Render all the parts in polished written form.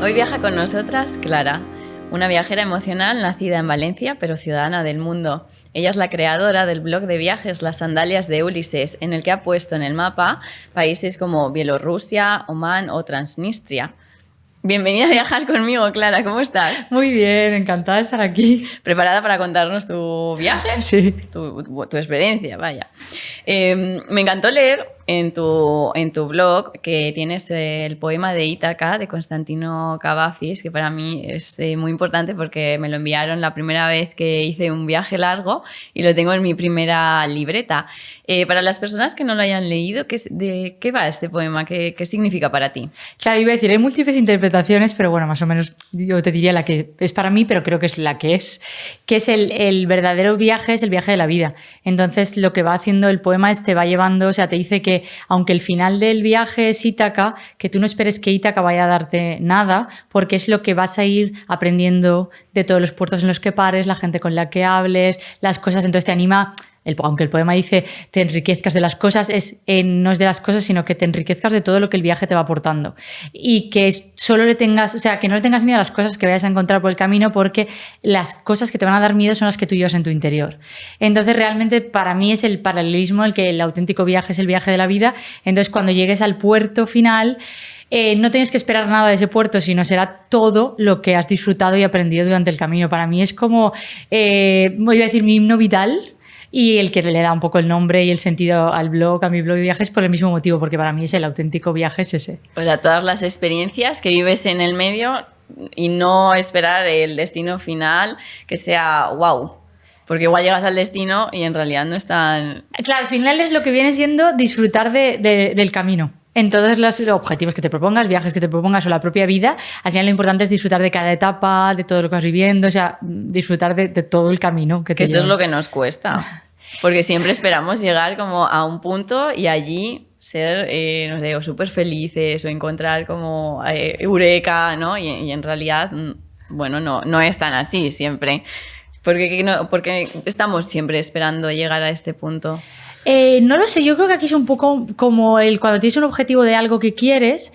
Hoy viaja con nosotras Clara, una viajera emocional nacida en Valencia, pero ciudadana del mundo. Ella es la creadora del blog de viajes Las Sandalias de Ulises, en el que ha puesto en el mapa países como Bielorrusia, Omán o Transnistria. Bienvenida a viajar conmigo, Clara, ¿cómo estás? Muy bien, encantada de estar aquí. ¿Preparada para contarnos tu viaje? Sí. Tu experiencia, vaya. Me encantó leer en tu blog que tienes el poema de Ítaca de Constantino Cavafis, que para mí es muy importante porque me lo enviaron la primera vez que hice un viaje largo y lo tengo en mi primera libreta. Para las personas que no lo hayan leído, ¿de qué va este poema? ¿Qué significa para ti? Claro, iba a decir, hay múltiples interpretaciones, pero bueno, más o menos yo te diría la que es para mí, pero creo que es la que es el verdadero viaje, es el viaje de la vida. Entonces, lo que va haciendo el poema te va llevando, o sea, te dice que aunque el final del viaje es Ítaca, que tú no esperes que Ítaca vaya a darte nada, porque es lo que vas a ir aprendiendo de todos los puertos en los que pares, la gente con la que hables, las cosas, entonces te anima. Aunque el poema dice te enriquezcas de las cosas, no es de las cosas, sino que te enriquezcas de todo lo que el viaje te va aportando. Y que solo le tengas, o sea, que no le tengas miedo a las cosas que vayas a encontrar por el camino, porque las cosas que te van a dar miedo son las que tú llevas en tu interior. Entonces, realmente, para mí es el paralelismo, el que el auténtico viaje es el viaje de la vida. Entonces, cuando llegues al puerto final, no tienes que esperar nada de ese puerto, sino será todo lo que has disfrutado y aprendido durante el camino. Para mí es como, voy a decir, mi himno vital. Y el que le da un poco el nombre y el sentido al blog, a mi blog de viajes, por el mismo motivo, porque para mí es el auténtico viaje, es ese. O sea, todas las experiencias que vives en el medio y no esperar el destino final que sea wow. Porque igual llegas al destino y en realidad no es tan... Claro, al final es lo que viene siendo disfrutar del camino. En todos los objetivos que te propongas, viajes que te propongas o la propia vida, al final lo importante es disfrutar de cada etapa, de todo lo que vas viviendo, o sea, disfrutar de todo el camino que te esto lleva. Es lo que nos cuesta, porque siempre esperamos llegar como a un punto y allí ser, no sé, o súper felices o encontrar como eureka, ¿no? Y en realidad, bueno, no es tan así siempre. Porque estamos siempre esperando llegar a este punto. No lo sé, yo creo que aquí es un poco como cuando tienes un objetivo de algo que quieres,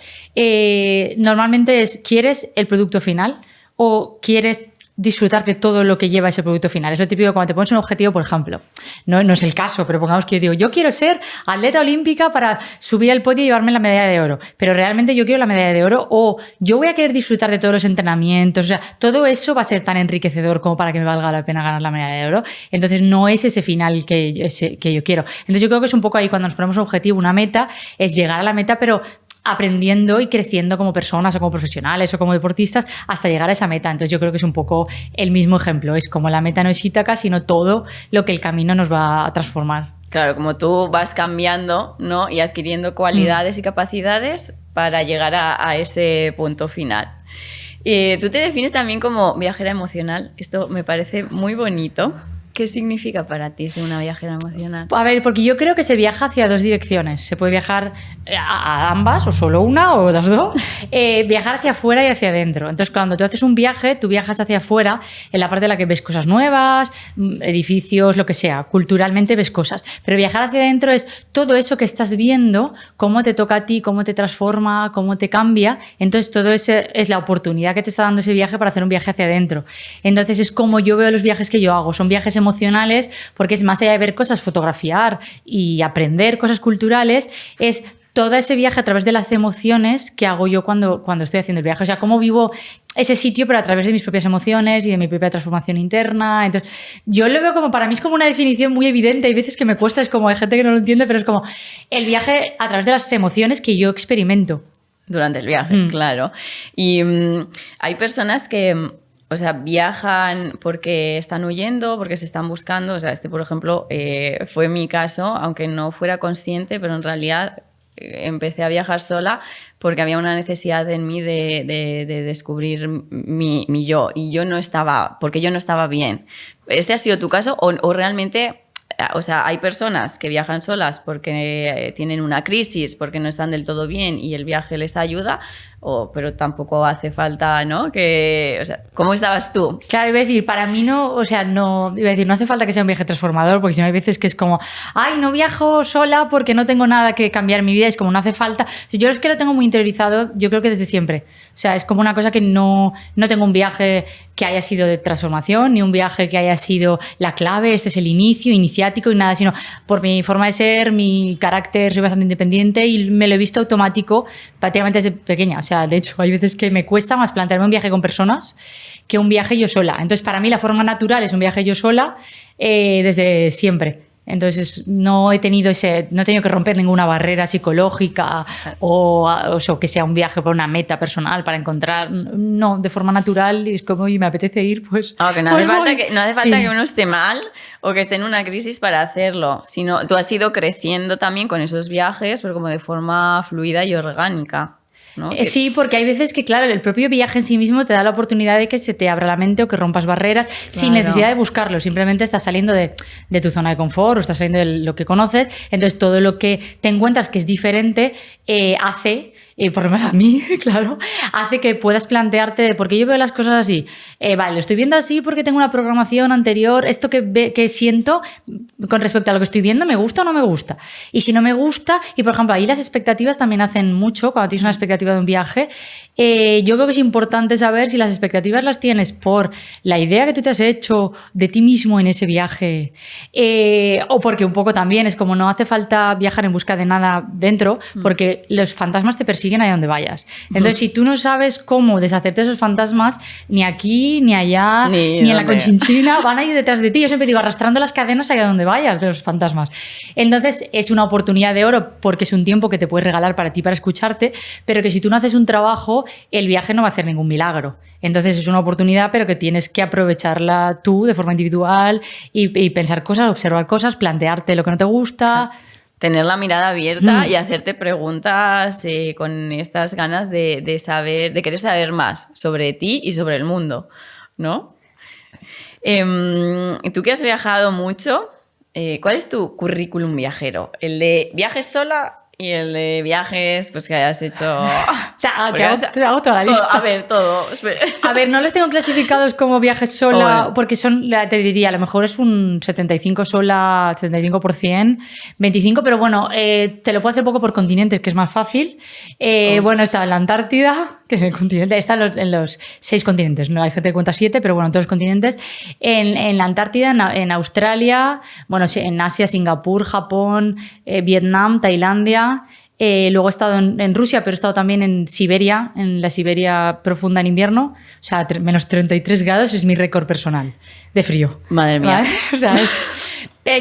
normalmente ¿quieres el producto final o quieres disfrutar de todo lo que lleva ese producto final? Es lo típico cuando te pones un objetivo, por ejemplo. No es el caso, pero pongamos que yo digo, yo quiero ser atleta olímpica para subir al podio y llevarme la medalla de oro, pero realmente yo quiero la medalla de oro, o yo voy a querer disfrutar de todos los entrenamientos, o sea, todo eso va a ser tan enriquecedor como para que me valga la pena ganar la medalla de oro. Entonces no es ese final que yo quiero. Entonces yo creo que es un poco ahí cuando nos ponemos un objetivo, una meta, es llegar a la meta, pero aprendiendo y creciendo como personas o como profesionales o como deportistas hasta llegar a esa meta. Entonces yo creo que es un poco el mismo ejemplo. Es como la meta no es Ítaca, sino todo lo que el camino nos va a transformar. Claro, como tú vas cambiando, ¿no? Y adquiriendo cualidades y capacidades para llegar a ese punto final. Tú te defines también como viajera emocional. Esto me parece muy bonito. ¿Qué significa para ti ser una viajera emocional? A ver, porque yo creo que se viaja hacia dos direcciones. Se puede viajar a ambas, o solo una, o las dos. Viajar hacia afuera y hacia adentro. Entonces, cuando tú haces un viaje, tú viajas hacia afuera en la parte en la que ves cosas nuevas, edificios, lo que sea. Culturalmente ves cosas. Pero viajar hacia adentro es todo eso que estás viendo, cómo te toca a ti, cómo te transforma, cómo te cambia. Entonces, todo eso es la oportunidad que te está dando ese viaje para hacer un viaje hacia adentro. Entonces, es como yo veo los viajes que yo hago. Son viajes emocionales, porque es más allá de ver cosas, fotografiar y aprender cosas culturales, es todo ese viaje a través de las emociones que hago yo cuando estoy haciendo el viaje. O sea, cómo vivo ese sitio, pero a través de mis propias emociones y de mi propia transformación interna. Entonces, yo lo veo como, para mí es como una definición muy evidente. Hay veces que me cuesta, es como, hay gente que no lo entiende, pero es como el viaje a través de las emociones que yo experimento. Durante el viaje, claro. Y hay personas que... O sea, viajan porque están huyendo, porque se están buscando. O sea, por ejemplo, fue mi caso, aunque no fuera consciente, pero en realidad empecé a viajar sola porque había una necesidad en mí de descubrir mi yo. Y yo no estaba, porque yo no estaba bien. ¿Este ha sido tu caso o realmente o sea, hay personas que viajan solas porque tienen una crisis, porque no están del todo bien y el viaje les ayuda, pero tampoco hace falta, ¿no? O sea, ¿cómo estabas tú? Claro, iba a decir, para mí no, o sea, no, iba a decir, no hace falta que sea un viaje transformador, porque si no hay veces que es como, ay, no viajo sola porque no tengo nada que cambiar en mi vida, es como, no hace falta. Si yo es que lo tengo muy interiorizado, yo creo que desde siempre. O sea, es como una cosa que no tengo un viaje que haya sido de transformación, ni un viaje que haya sido la clave, este es el inicio, iniciático y nada, sino por mi forma de ser, mi carácter, soy bastante independiente y me lo he visto automático prácticamente desde pequeña. O sea, de hecho, hay veces que me cuesta más plantearme un viaje con personas que un viaje yo sola. Entonces, para mí la forma natural es un viaje yo sola desde siempre. Entonces no he tenido que romper ninguna barrera psicológica o que sea un viaje por una meta personal para encontrar, no, de forma natural, es como y me apetece ir, pues. Que no hace falta que uno esté mal o que esté en una crisis para hacerlo, sino tú has ido creciendo también con esos viajes, pero como de forma fluida y orgánica, ¿no? Sí, porque hay veces que, claro, el propio viaje en sí mismo te da la oportunidad de que se te abra la mente o que rompas barreras sin necesidad de buscarlo. Simplemente estás saliendo de tu zona de confort o estás saliendo de lo que conoces. Entonces, todo lo que te encuentras que es diferente hace, por lo menos a mí, claro, hace que puedas plantearte de por qué yo veo las cosas así. Vale, lo estoy viendo así porque tengo una programación anterior. Esto que siento con respecto a lo que estoy viendo, ¿me gusta o no me gusta? Y si no me gusta, y por ejemplo, ahí las expectativas también hacen mucho cuando tienes una expectativa de un viaje. Yo creo que es importante saber si las expectativas las tienes por la idea que tú te has hecho de ti mismo en ese viaje o porque un poco también es como no hace falta viajar en busca de nada dentro porque los fantasmas te persiguen allá donde vayas. Entonces, si tú no sabes cómo deshacerte de esos fantasmas, ni aquí, ni allá, ni en la Conchinchina, van a ir detrás de ti. Yo siempre digo, arrastrando las cadenas allá donde vayas de los fantasmas. Entonces, es una oportunidad de oro porque es un tiempo que te puedes regalar para ti, para escucharte, pero que si tú no haces un trabajo, el viaje no va a hacer ningún milagro. Entonces es una oportunidad, pero que tienes que aprovecharla tú de forma individual y pensar cosas, observar cosas, plantearte lo que no te gusta. Tener la mirada abierta y hacerte preguntas con estas ganas de saber, de querer saber más sobre ti y sobre el mundo, ¿no? Tú que has viajado mucho, ¿cuál es tu currículum viajero? ¿El de viajes sola y el de viajes pues que hayas hecho? O sea, te hago toda la lista. A ver, todo. A ver, no los tengo clasificados como viajes sola, porque te diría, a lo mejor es un 75 sola, 75%, 25%, pero bueno, te lo puedo hacer poco por continentes, que es más fácil. Bueno, estaba en la Antártida, que en el continente, está en los 6 continentes, no hay gente que cuenta 7, pero bueno, en todos los continentes. En la Antártida, en Australia, bueno, en Asia, Singapur, Japón, Vietnam, Tailandia. Luego he estado en Rusia, pero he estado también en Siberia, en la Siberia profunda en invierno. O sea, menos 33 grados es mi récord personal de frío. Madre mía. ¿Vale? O sea,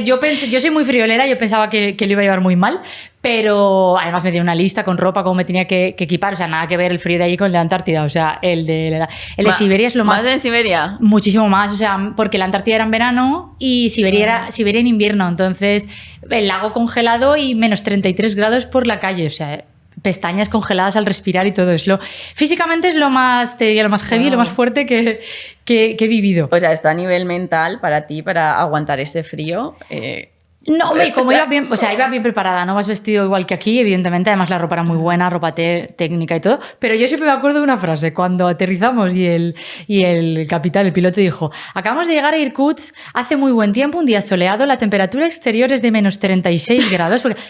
yo soy muy friolera, yo pensaba que lo iba a llevar muy mal, pero además me dio una lista con ropa, cómo me tenía que equipar. O sea, nada que ver el frío de allí con el de Antártida. O sea, el de Siberia es lo más... ¿Más de Siberia? Muchísimo más. O sea, porque la Antártida era en verano y Siberia en invierno. Entonces, el lago congelado y menos 33 grados por la calle. O sea, pestañas congeladas al respirar y todo eso. Físicamente es lo más, te diría, lo más heavy, lo más fuerte que he vivido. O sea, esto a nivel mental para ti, para aguantar ese frío... No, hombre, como iba bien, o sea, iba bien preparada, no vas vestido igual que aquí, evidentemente, además la ropa era muy buena, ropa técnica y todo, pero yo siempre me acuerdo de una frase, cuando aterrizamos y el capitán, el piloto dijo, acabamos de llegar a Irkutsk, hace muy buen tiempo, un día soleado, la temperatura exterior es de menos 36 grados, porque...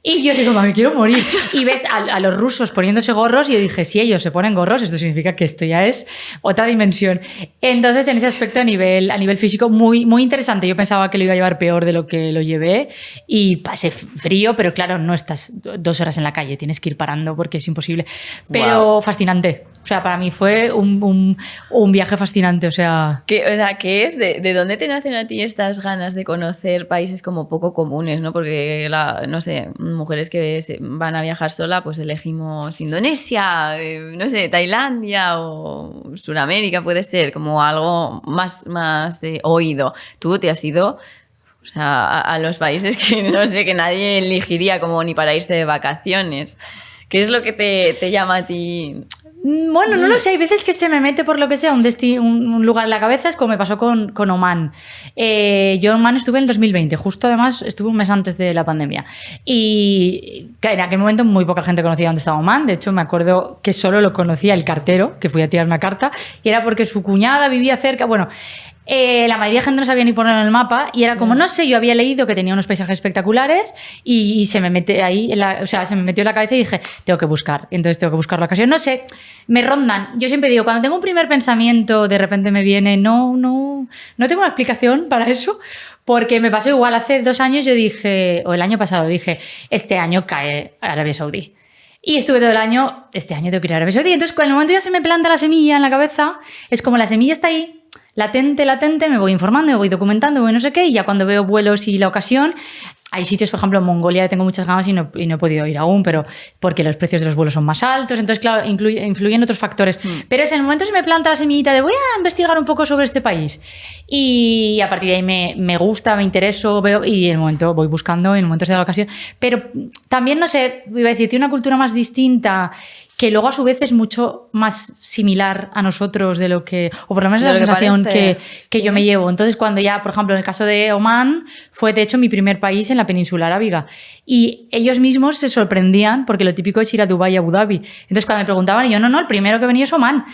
Y yo digo, me quiero morir. Y ves a los rusos poniéndose gorros y yo dije, si ellos se ponen gorros, esto significa que esto ya es otra dimensión. Entonces, en ese aspecto, a nivel físico, muy, muy interesante. Yo pensaba que lo iba a llevar peor de lo que lo llevé y pasé frío, pero claro, no estás 2 horas en la calle, tienes que ir parando porque es imposible. Pero fascinante. O sea, para mí fue un viaje fascinante. O sea, ¿qué es? ¿De dónde te nacen a ti estas ganas de conocer países como poco comunes, ¿no? Porque, no sé, mujeres que van a viajar sola, pues elegimos Indonesia, no sé, Tailandia o Sudamérica, puede ser, como algo más oído. Tú te has ido... O sea, a los países que no sé, que nadie elegiría como ni para irse de vacaciones. ¿Qué es lo que te llama a ti? Bueno, no lo sé, hay veces que se me mete por lo que sea un lugar en la cabeza, es como me pasó con Oman. Yo en Oman estuve en el 2020, justo además estuve un mes antes de la pandemia. Y en aquel momento muy poca gente conocía dónde estaba Oman, de hecho me acuerdo que solo lo conocía el cartero, que fui a tirar una carta, y era porque su cuñada vivía cerca, bueno... la mayoría de gente no sabía ni ponerlo en el mapa y era como, no sé, yo había leído que tenía unos paisajes espectaculares y se me mete ahí, se me metió en la cabeza y dije, tengo que buscar. Entonces tengo que buscar la ocasión. No sé, me rondan. Yo siempre digo, cuando tengo un primer pensamiento, de repente me viene, no tengo una explicación para eso, porque me pasó igual hace 2 años, yo dije, o el año pasado dije, este año cae Arabia Saudí. Y estuve todo el año, este año tengo que ir a Arabia Saudí. Entonces, cuando el momento ya se me planta la semilla en la cabeza, es como la semilla está ahí, latente, me voy informando, me voy documentando, me voy no sé qué, y ya cuando veo vuelos y la ocasión, hay sitios, por ejemplo, en Mongolia tengo muchas ganas y no he podido ir aún, pero porque los precios de los vuelos son más altos, entonces, claro, influyen otros factores. Pero es en el momento se me planta la semillita de voy a investigar un poco sobre este país. Y a partir de ahí me gusta, me intereso, veo, y en el momento voy buscando, en el momento se da la ocasión. Pero también, no sé, iba a decir, tiene una cultura más distinta que luego a su vez es mucho más similar a nosotros de lo que, o por lo menos es la sensación que yo me llevo. Entonces, cuando ya, por ejemplo, en el caso de Omán, fue de hecho mi primer país en la península arábiga. Y ellos mismos se sorprendían, porque lo típico es ir a Dubái y Abu Dhabi. Entonces, cuando me preguntaban, y yo, no, el primero que venía es Omán.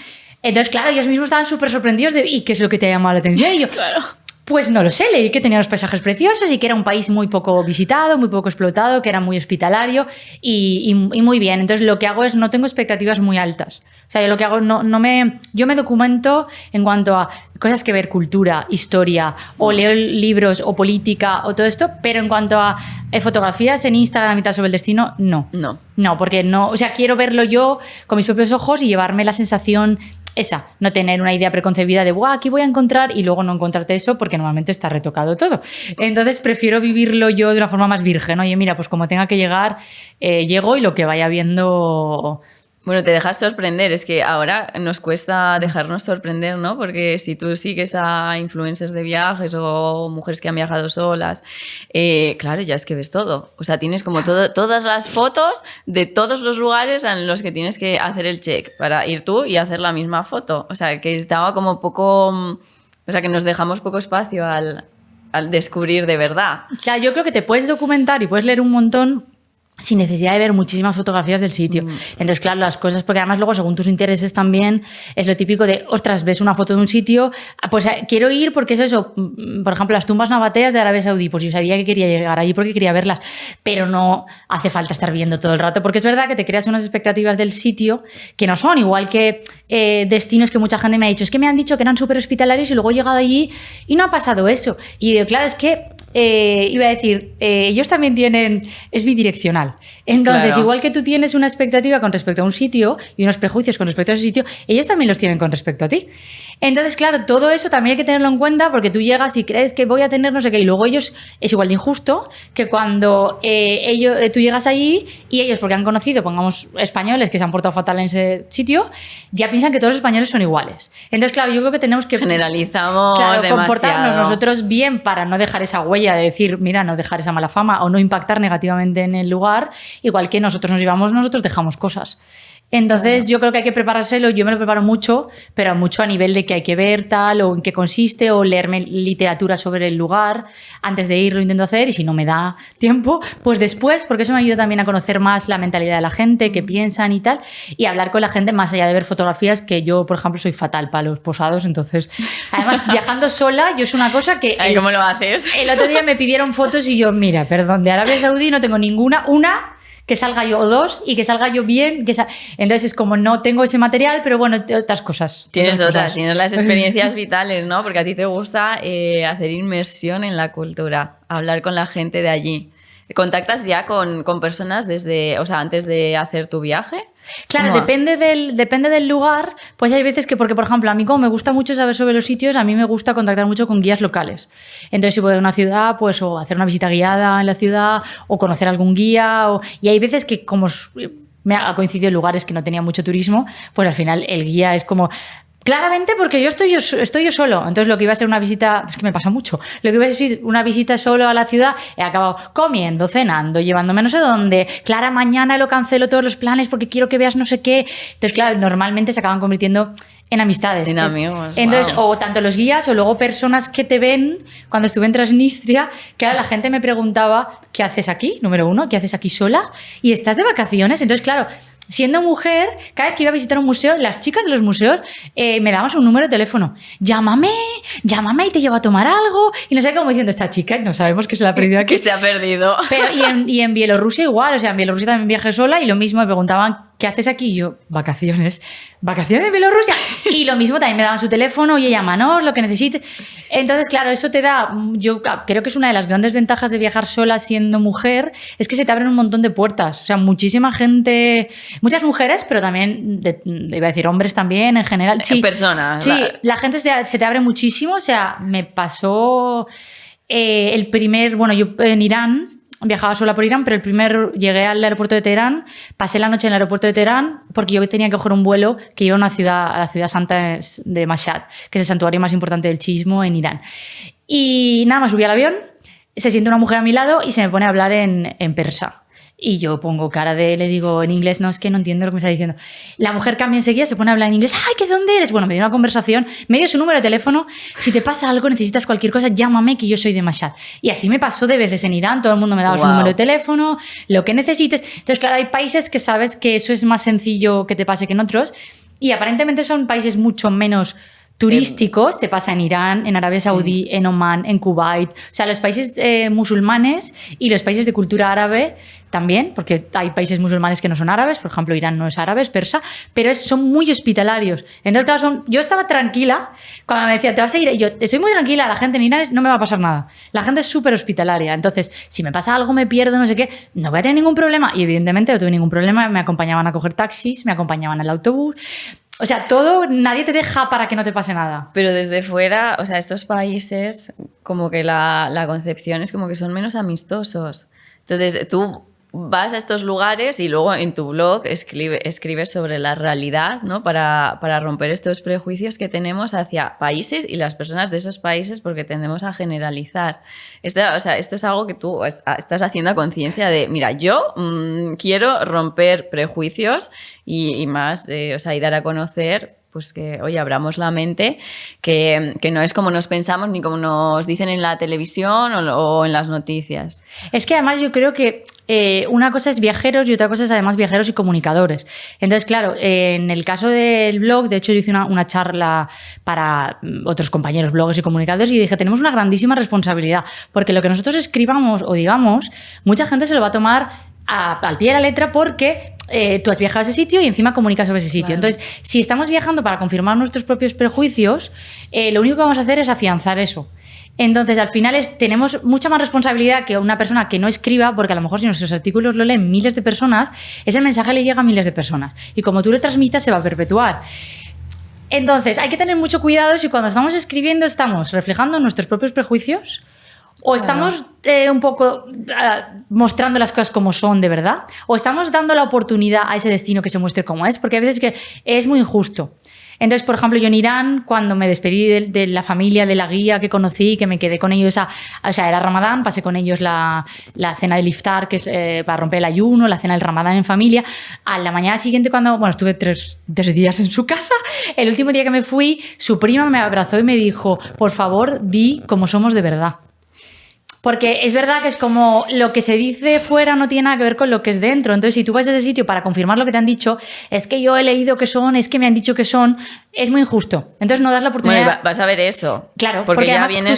Entonces, claro, ellos mismos estaban súper sorprendidos de, ¿y qué es lo que te ha llamado la atención? Y yo, claro. Pues no lo sé, leí que tenía unos paisajes preciosos y que era un país muy poco visitado, muy poco explotado, que era muy hospitalario y muy bien. Entonces lo que hago es, no tengo expectativas muy altas. O sea, yo lo que hago, yo me documento en cuanto a cosas que ver, cultura, historia, o leo libros, o política, o todo esto, pero en cuanto a fotografías en Instagram y tal sobre el destino, no. No, porque no, o sea, quiero verlo yo con mis propios ojos y llevarme la sensación esa, no tener una idea preconcebida de aquí voy a encontrar y luego no encontrarte eso porque normalmente está retocado todo. Entonces prefiero vivirlo yo de una forma más virgen. Oye, mira, pues como tenga que llegar, llego y lo que vaya viendo... Bueno, te dejas sorprender. Es que ahora nos cuesta dejarnos sorprender, ¿no? Porque si tú sigues a influencers de viajes o mujeres que han viajado solas, claro, ya es que ves todo. O sea, tienes como todas las fotos de todos los lugares en los que tienes que hacer el check para ir tú y hacer la misma foto. O sea, que estaba como poco... O sea, que nos dejamos poco espacio al descubrir de verdad. Claro, yo creo que te puedes documentar y puedes leer un montón sin necesidad de ver muchísimas fotografías del sitio. Entonces, claro, las cosas, porque además luego, según tus intereses también, es lo típico de, ostras, ves una foto de un sitio, pues quiero ir porque es eso, por ejemplo, las tumbas nabateas de Arabia Saudí, pues yo sabía que quería llegar allí porque quería verlas, pero no hace falta estar viendo todo el rato, porque es verdad que te creas unas expectativas del sitio que no son, igual que destinos que mucha gente me ha dicho, es que me han dicho que eran súper hospitalarios y luego he llegado allí y no ha pasado eso. Y digo, claro, es que iba a decir, ellos también tienen, es bidireccional. Entonces, claro, igual que tú tienes una expectativa con respecto a un sitio y unos prejuicios con respecto a ese sitio, ellos también los tienen con respecto a ti. Entonces, claro, todo eso también hay que tenerlo en cuenta porque tú llegas y crees que voy a tener no sé qué y luego ellos, es igual de injusto que cuando tú llegas allí y ellos, porque han conocido, pongamos, españoles que se han portado fatal en ese sitio, ya piensan que todos los españoles son iguales. Entonces, claro, yo creo que tenemos que... Generalizamos demasiado. Comportarnos nosotros bien para no dejar esa huella de decir, mira, no dejar esa mala fama o no impactar negativamente en el lugar, igual que nosotros nos llevamos, nosotros dejamos cosas. Entonces, yo creo que hay que preparárselo, yo me lo preparo mucho, pero mucho a nivel de que hay que ver tal, o en qué consiste, o leerme literatura sobre el lugar, antes de ir lo intento hacer, y si no me da tiempo, pues después, porque eso me ayuda también a conocer más la mentalidad de la gente, qué piensan y tal, y hablar con la gente más allá de ver fotografías, que yo, por ejemplo, soy fatal para los posados, entonces, además, viajando sola, yo es una cosa que... ¿Cómo lo haces? El otro día me pidieron fotos y yo, mira, perdón, de Arabia Saudí no tengo ninguna, que salga yo, o dos, y que salga yo bien. Entonces es como no tengo ese material, pero bueno, otras cosas. Tienes las experiencias vitales, ¿no? Porque a ti te gusta hacer inmersión en la cultura, hablar con la gente de allí. ¿Contactas ya con personas antes de hacer tu viaje? Claro, depende del lugar, pues hay veces que, porque por ejemplo, a mí como me gusta mucho saber sobre los sitios, a mí me gusta contactar mucho con guías locales. Entonces, si voy a una ciudad, pues o hacer una visita guiada en la ciudad, o conocer algún guía, y hay veces que como me ha coincidido en lugares que no tenía mucho turismo, pues al final el guía es como... Claramente porque estoy yo solo. Entonces lo que iba a ser una visita, es que me pasa mucho, lo que iba a ser una visita solo a la ciudad, he acabado comiendo, cenando, llevándome no sé dónde. Clara, mañana lo cancelo todos los planes porque quiero que veas no sé qué. Entonces, claro, normalmente se acaban convirtiendo en amistades. En amigos. Entonces, wow. o tanto los guías o luego personas que te ven. Cuando estuve en Transnistria, claro, la gente me preguntaba, ¿qué haces aquí? Número uno, ¿qué haces aquí sola? ¿Y estás de vacaciones? Entonces, claro, siendo mujer, cada vez que iba a visitar un museo, las chicas de los museos me daban un número de teléfono. Llámame y te llevo a tomar algo. Y no sé cómo diciendo, esta chica, no sabemos que se la ha perdido aquí. Que se ha perdido. Pero, y en Bielorrusia igual, o sea, en Bielorrusia también viajé sola y lo mismo me preguntaban, ¿qué haces aquí? Y yo, vacaciones. ¿Vacaciones en Bielorrusia? Y lo mismo también me daban su teléfono, oye, llámanos, lo que necesites. Entonces, claro, eso te da, yo creo que es una de las grandes ventajas de viajar sola siendo mujer, es que se te abren un montón de puertas. O sea, muchísima gente, muchas mujeres, pero también, iba a decir hombres también en general. Sí, personas. Sí, la gente se te abre muchísimo. O sea, me pasó bueno, yo en Irán, viajaba sola por Irán, pero llegué al aeropuerto de Teherán, pasé la noche en el aeropuerto de Teherán porque yo tenía que coger un vuelo que iba a la ciudad santa de Mashhad, que es el santuario más importante del chiismo en Irán. Y nada, me subí al avión, se siente una mujer a mi lado y se me pone a hablar en persa. Y yo pongo cara le digo en inglés, no, es que no entiendo lo que me está diciendo. La mujer cambia enseguida, se pone a hablar en inglés, ¡ay, que dónde eres! Bueno, me dio una conversación, me dio su número de teléfono, si te pasa algo, necesitas cualquier cosa, llámame que yo soy de Mashhad. Y así me pasó de veces en Irán, todo el mundo me daba su número de teléfono, lo que necesites. Entonces, claro, hay países que sabes que eso es más sencillo que te pase que en otros, y aparentemente son países mucho menos turísticos, te pasa en Irán, en Arabia Saudí, en Omán, en Kuwait. O sea, los países musulmanes y los países de cultura árabe también, porque hay países musulmanes que no son árabes, por ejemplo, Irán no es árabe, es persa, pero son muy hospitalarios. Entonces, claro, yo estaba tranquila cuando me decía, te vas a ir, y yo estoy muy tranquila, la gente en Irán no me va a pasar nada. La gente es súper hospitalaria. Entonces, si me pasa algo, me pierdo, no sé qué, no voy a tener ningún problema. Y evidentemente no tuve ningún problema, me acompañaban a coger taxis, me acompañaban en el autobús. O sea, nadie te deja para que no te pase nada. Pero desde fuera, o sea, estos países, como que la concepción es como que son menos amistosos. Entonces, tú vas a estos lugares y luego en tu blog escribes sobre la realidad, ¿no? Para romper estos prejuicios que tenemos hacia países y las personas de esos países, porque tendemos a generalizar. O sea, esto es algo que tú estás haciendo a conciencia de, mira, yo quiero romper prejuicios y más, o sea, y dar a conocer pues que, oye, abramos la mente, que no es como nos pensamos ni como nos dicen en la televisión o en las noticias. Es que además yo creo que una cosa es viajeros y otra cosa es además viajeros y comunicadores. Entonces, claro, en el caso del blog, de hecho yo hice una charla para otros compañeros bloggers y comunicadores y dije, tenemos una grandísima responsabilidad, porque lo que nosotros escribamos o digamos, mucha gente se lo va a tomar al pie de la letra porque tú has viajado a ese sitio y encima comunicas sobre ese sitio. Claro. Entonces, si estamos viajando para confirmar nuestros propios prejuicios, lo único que vamos a hacer es afianzar eso. Entonces, al final tenemos mucha más responsabilidad que una persona que no escriba, porque a lo mejor si nuestros artículos lo leen miles de personas, ese mensaje le llega a miles de personas. Y como tú lo transmitas, se va a perpetuar. Entonces, hay que tener mucho cuidado si cuando estamos escribiendo estamos reflejando nuestros propios prejuicios o estamos un poco mostrando las cosas como son de verdad, o estamos dando la oportunidad a ese destino que se muestre como es, porque a veces que es muy injusto. Entonces, por ejemplo, yo en Irán, cuando me despedí de la familia, de la guía que conocí, que me quedé con ellos, o sea, era Ramadán, pasé con ellos la cena del iftar, que es para romper el ayuno, la cena del Ramadán en familia. A la mañana siguiente, estuve tres días en su casa, el último día que me fui, su prima me abrazó y me dijo, por favor, di cómo somos de verdad. Porque es verdad que es como lo que se dice fuera no tiene nada que ver con lo que es dentro. Entonces, si tú vas a ese sitio para confirmar lo que te han dicho, es que yo he leído que son, es que me han dicho que son, es muy injusto. Entonces, no das la oportunidad. Bueno, vas a ver eso. Claro, porque ya además vienes, tu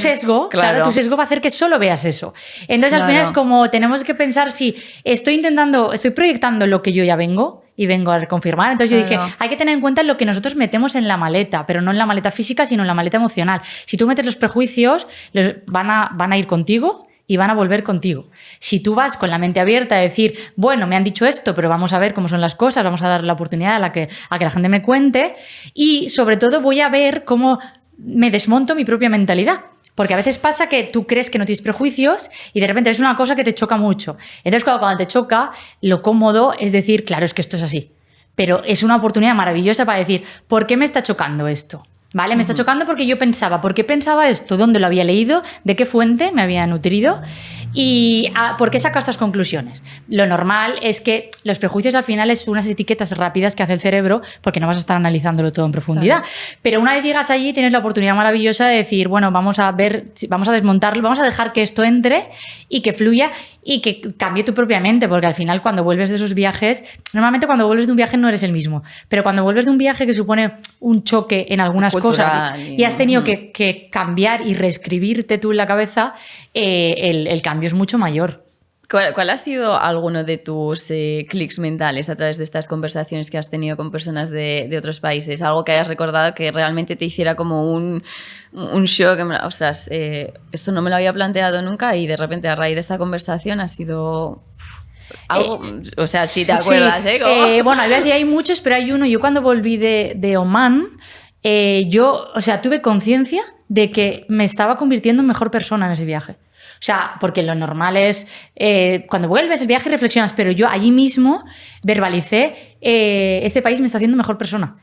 sesgo va a hacer que solo veas eso. Entonces, claro. Al final es como tenemos que pensar si estoy proyectando lo que yo ya vengo y vengo a confirmar. Entonces yo dije, hay que tener en cuenta lo que nosotros metemos en la maleta, pero no en la maleta física, sino en la maleta emocional. Si tú metes los prejuicios, van a ir contigo y van a volver contigo. Si tú vas con la mente abierta a decir, bueno, me han dicho esto, pero vamos a ver cómo son las cosas, vamos a dar la oportunidad a que la gente me cuente y sobre todo voy a ver cómo me desmonto mi propia mentalidad. Porque a veces pasa que tú crees que no tienes prejuicios y de repente es una cosa que te choca mucho. Entonces cuando te choca, lo cómodo es decir, claro, es que esto es así. pero es una oportunidad maravillosa para decir, ¿por qué me está chocando esto? ¿Vale? Me está chocando porque yo pensaba, ¿por qué pensaba esto? ¿Dónde lo había leído? ¿De qué fuente me había nutrido? ¿Y por qué saco estas conclusiones? Lo normal es que los prejuicios al final es unas etiquetas rápidas que hace el cerebro porque no vas a estar analizándolo todo en profundidad. Claro. Pero una vez llegas allí tienes la oportunidad maravillosa de decir, bueno, vamos a ver, vamos a desmontarlo, vamos a dejar que esto entre y que fluya y que cambie tu propia mente, porque al final cuando vuelves de esos viajes, normalmente cuando vuelves de un viaje no eres el mismo, pero cuando vuelves de un viaje que supone un choque en algunas cosas y has tenido que cambiar y reescribirte tú en la cabeza, el cambio es mucho mayor. ¿Cuál ha sido alguno de tus clics mentales a través de estas conversaciones que has tenido con personas de otros países? Algo que hayas recordado que realmente te hiciera como un shock. Ostras, esto no me lo había planteado nunca y de repente a raíz de esta conversación ha sido algo... o sea, si te acuerdas, sí. Bueno, hay muchos, pero hay uno. Yo cuando volví de Omán, yo tuve conciencia de que me estaba convirtiendo en mejor persona en ese viaje. O sea, porque lo normal es, cuando vuelves el viaje reflexionas, pero yo allí mismo verbalicé, este país me está haciendo mejor persona.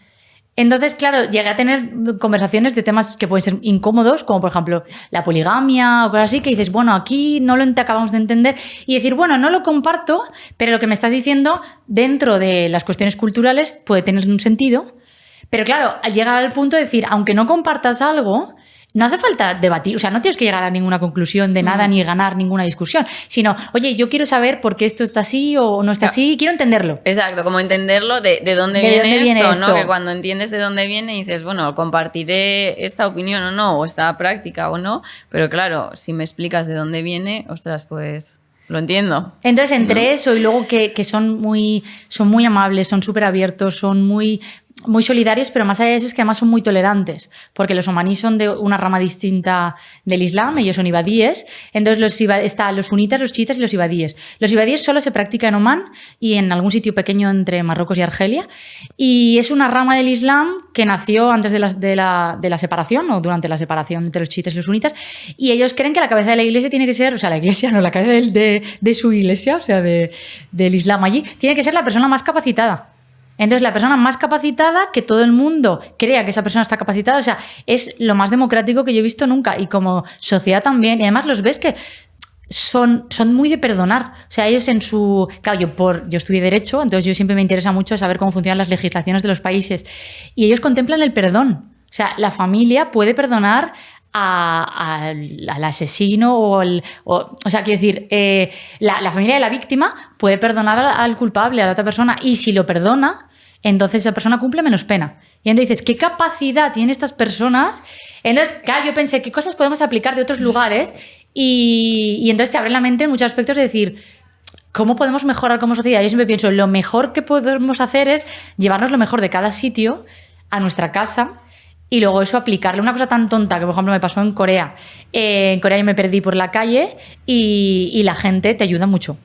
Entonces, claro, llegué a tener conversaciones de temas que pueden ser incómodos, como por ejemplo la poligamia o cosas así, que dices, bueno, aquí no lo acabamos de entender, y decir, bueno, no lo comparto, pero lo que me estás diciendo dentro de las cuestiones culturales puede tener un sentido. Pero claro, al llegar al punto de decir, aunque no compartas algo, no hace falta debatir, o sea, no tienes que llegar a ninguna conclusión de nada ni ganar ninguna discusión, sino, oye, yo quiero saber por qué esto está así o no está así, quiero entenderlo. Exacto, como entenderlo de dónde viene esto, ¿no? Que cuando entiendes de dónde viene dices, bueno, compartiré esta opinión o no, o esta práctica o no, pero claro, si me explicas de dónde viene, ostras, pues... Lo entiendo. Entonces, entre eso y luego que son muy amables, son súper abiertos, son muy solidarios, pero más allá de eso es que además son muy tolerantes, porque los omaníes son de una rama distinta del Islam, ellos son ibadíes, entonces están los sunitas, los chiitas y los ibadíes. Los ibadíes solo se practica en Omán y en algún sitio pequeño entre Marruecos y Argelia, y es una rama del Islam que nació antes de la separación o durante la separación entre los chiitas y los sunitas, y ellos creen que la cabeza de la iglesia tiene que ser, o sea, la iglesia no, la cabeza de su iglesia, o sea, del Islam allí, tiene que ser la persona más capacitada. Entonces, la persona más capacitada, que todo el mundo crea que esa persona está capacitada, o sea, es lo más democrático que yo he visto nunca. Y como sociedad también. Y además los ves que son muy de perdonar. O sea, ellos en su... Claro, yo estudié Derecho, entonces yo siempre me interesa mucho saber cómo funcionan las legislaciones de los países. Y ellos contemplan el perdón. O sea, la familia puede perdonar al asesino o sea, quiero decir, la familia de la víctima puede perdonar al culpable, a la otra persona, y si lo perdona, entonces esa persona cumple menos pena. Y entonces dices, ¿qué capacidad tienen estas personas? Entonces, claro, yo pensé, ¿qué cosas podemos aplicar de otros lugares? Y entonces te abre la mente en muchos aspectos de decir, ¿cómo podemos mejorar como sociedad? Yo siempre pienso, lo mejor que podemos hacer es llevarnos lo mejor de cada sitio a nuestra casa y luego eso aplicarle. Una cosa tan tonta que, por ejemplo, me pasó en Corea. En Corea yo me perdí por la calle y la gente te ayuda mucho.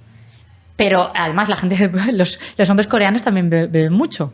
Pero además la gente, los hombres coreanos también beben mucho.